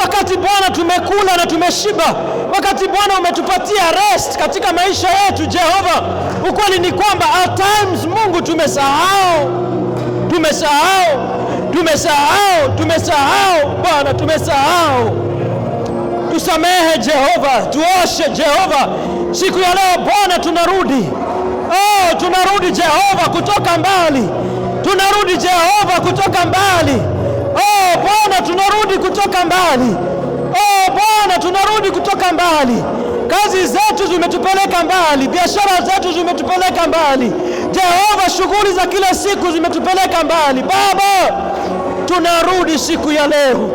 Wakati Bwana tumekula na tumeshiba, wakati Bwana umetupatia rest katika maisha yetu Jehova, ukweli ni kwamba at times Mungu tumesahau Bwana, tumesahau. Tusamehe Jehova, tuoshe Jehova. Siku ya leo Bwana tunarudi. Oh, tunarudi Jehova kutoka mbali. Tunarudi Jehova kutoka mbali. Oh Bwana tunarudi kutoka mbali. Oh Bwana tunarudi kutoka mbali. Kazi zetu zimetupeleka mbali, biashara zetu zimetupeleka mbali. Jehova, shughuli za kila siku zimetupeleka mbali. Baba, tunarudi siku ya leo.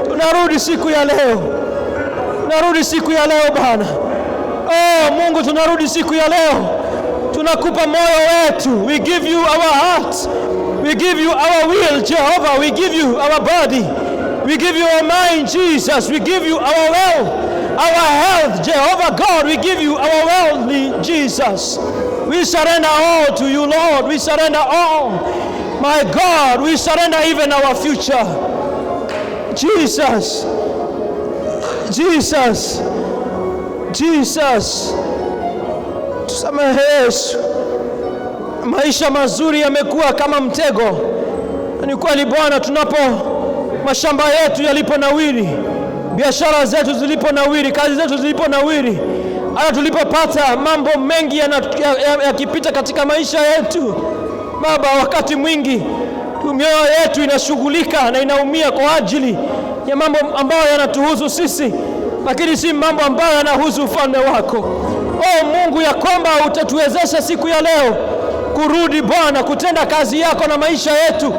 Tunarudi siku ya leo. Tunarudi siku ya leo Bwana. Oh Mungu, tunarudi siku ya leo. Tunakupa moyo wetu. We give you our heart. We give you our will, Jehovah. We give you our body. We give you our mind, Jesus. We give you our wealth, our health, Jehovah God. We give you our wealth, Jesus. We surrender all to you, Lord. We surrender all. My God, we surrender even our future. Jesus. Jesus. Jesus. Tusamehe Yesu. Maisha mazuri yamekuwa kama mtego. Ni kweli Bwana, tunapo mashamba yetu yaliponawiri, biashara zetu ziliponawiri, kazi zetu ziliponawiri, hata tulipopata mambo mengi yakipita katika maisha yetu, Baba, wakati mwingi mioyo yetu inashughulika na inaumia kwa ajili ya mambo ambayo yanatuhusu sisi, lakini si mambo ambayo yanahusu ufalme wako. Oh Mungu, ya kwamba utatuwezesha siku ya leo kurudi Bwana, kutenda kazi yako na maisha yetu,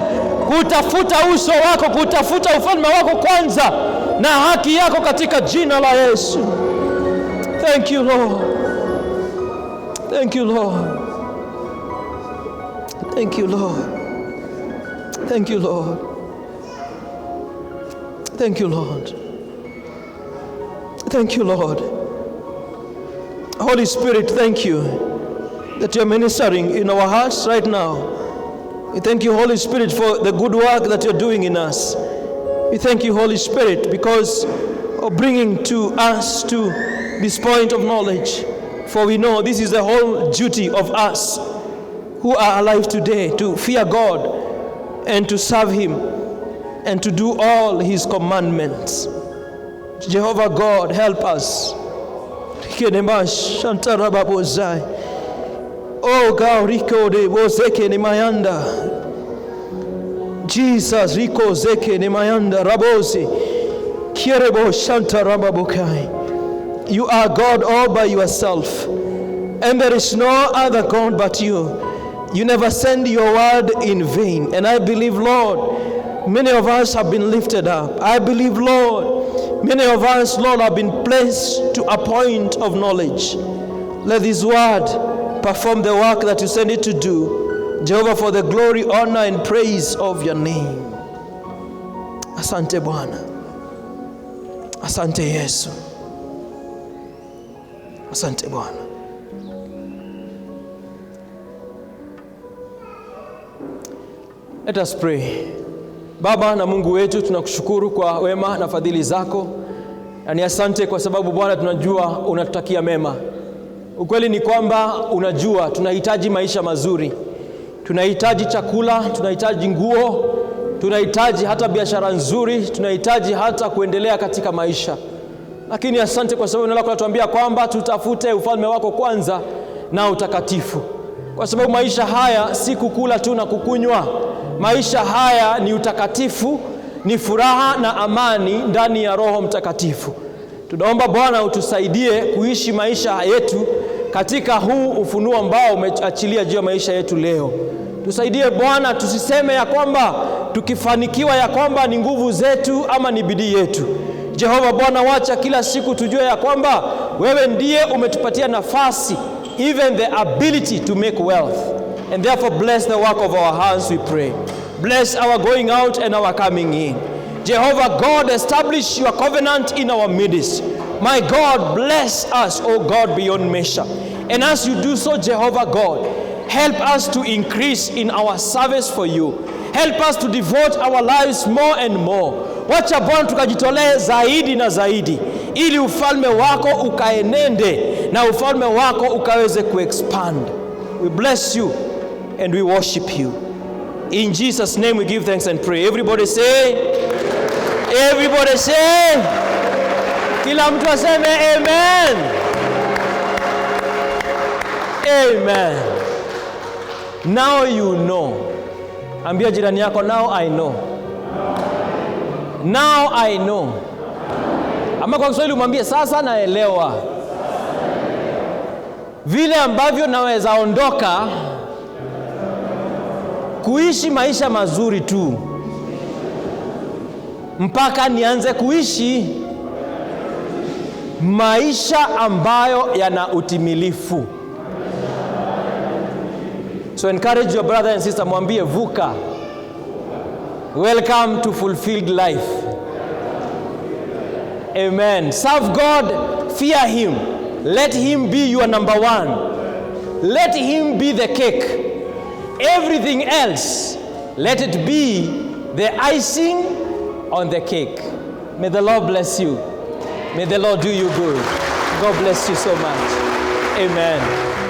kutafuta uso wako, kutafuta ufalme wako kwanza na haki yako katika jina la Yesu. Thank you Lord. Thank you Lord. Thank you Lord. Thank you Lord. Thank you Lord. Thank you Lord. Holy Spirit, thank you that you're ministering in our hearts right now. We thank you, Holy Spirit, for the good work that you're doing in us. We thank you, Holy Spirit, because of bringing to us to this point of knowledge. For we know this is the whole duty of us who are alive today, to fear God and to serve Him and to do all His commandments. Jehovah God, help us. Oh God, Rico de Bozeke ne Mayanda. Jesus, Rico Zeke ne Mayanda, Rabosi, Kierebo Shanta Rababukai. You are God all by yourself, and there is no other God but you. You never send your word in vain. And I believe, Lord, many of us have been lifted up. I believe, Lord, many of us, Lord, have been placed to a point of knowledge. Let this word perform the work that you send it to do, Jehovah, for the glory, honor, and praise of your name. Asante Bwana. Asante Yesu. Asante Bwana. Let us pray. Baba na Mungu wetu, tunakushukuru kwa wema na fadhili zako. Na ni asante kwa sababu Bwana tunajua unatutakia mema. Ukweli ni kwamba unajua tunahitaji maisha mazuri. Tunahitaji chakula, tunahitaji nguo, tunahitaji hata biashara nzuri, tunahitaji hata kuendelea katika maisha. Lakini asante kwa sababu neno lako linatuambia kwamba tutafute ufalme wako kwanza na utakatifu. Kwa sababu maisha haya si kukula tu na kukunywa. Maisha haya ni utakatifu, ni furaha na amani ndani ya Roho Mtakatifu. Tunaomba Bwana utusaidie kuishi maisha yetu katika huu ufunuo ambao umeachilia juu ya maisha yetu leo. Tusaidie Bwana, tusiseme ya kwamba tukifanikiwa ya kwamba ni nguvu zetu ama ni bidii yetu. Jehova Bwana, wacha kila siku tujue ya kwamba wewe ndiye umetupatia nafasi, even the ability to make wealth. And therefore bless the work of our hands, we pray. Bless our going out and our coming in. Jehovah God, establish your covenant in our midst. My God, bless us, oh God, beyond measure. And as you do so, Jehovah God, help us to increase in our service for you. Help us to devote our lives more and more. Wacha Bwana tukajitolee zaidi na zaidi, ili ufalme wako ukaenende na ufalme wako ukaweze kuexpand. We bless you and we worship you. In Jesus' name we give thanks and pray. Everybody say, kila mtu aseme amen. Amen. Now you know. Ambia jirani yako, now I know. Now I know. Ama kwa Kiswahili umwambie, sasa naelewa. Vile ambavyo naweza ondoka kuishi maisha mazuri tu mpaka nianze kuishi maisha ambayo yana utimilifu. So encourage your brother and sister, mwambie vuka. Welcome to fulfilled life. Amen. Serve God, fear Him. Let Him be your number one. Let Him be the cake. Everything else, let it be the icing on the cake. May the Lord bless you. May the Lord do you good. God bless you so much. Amen.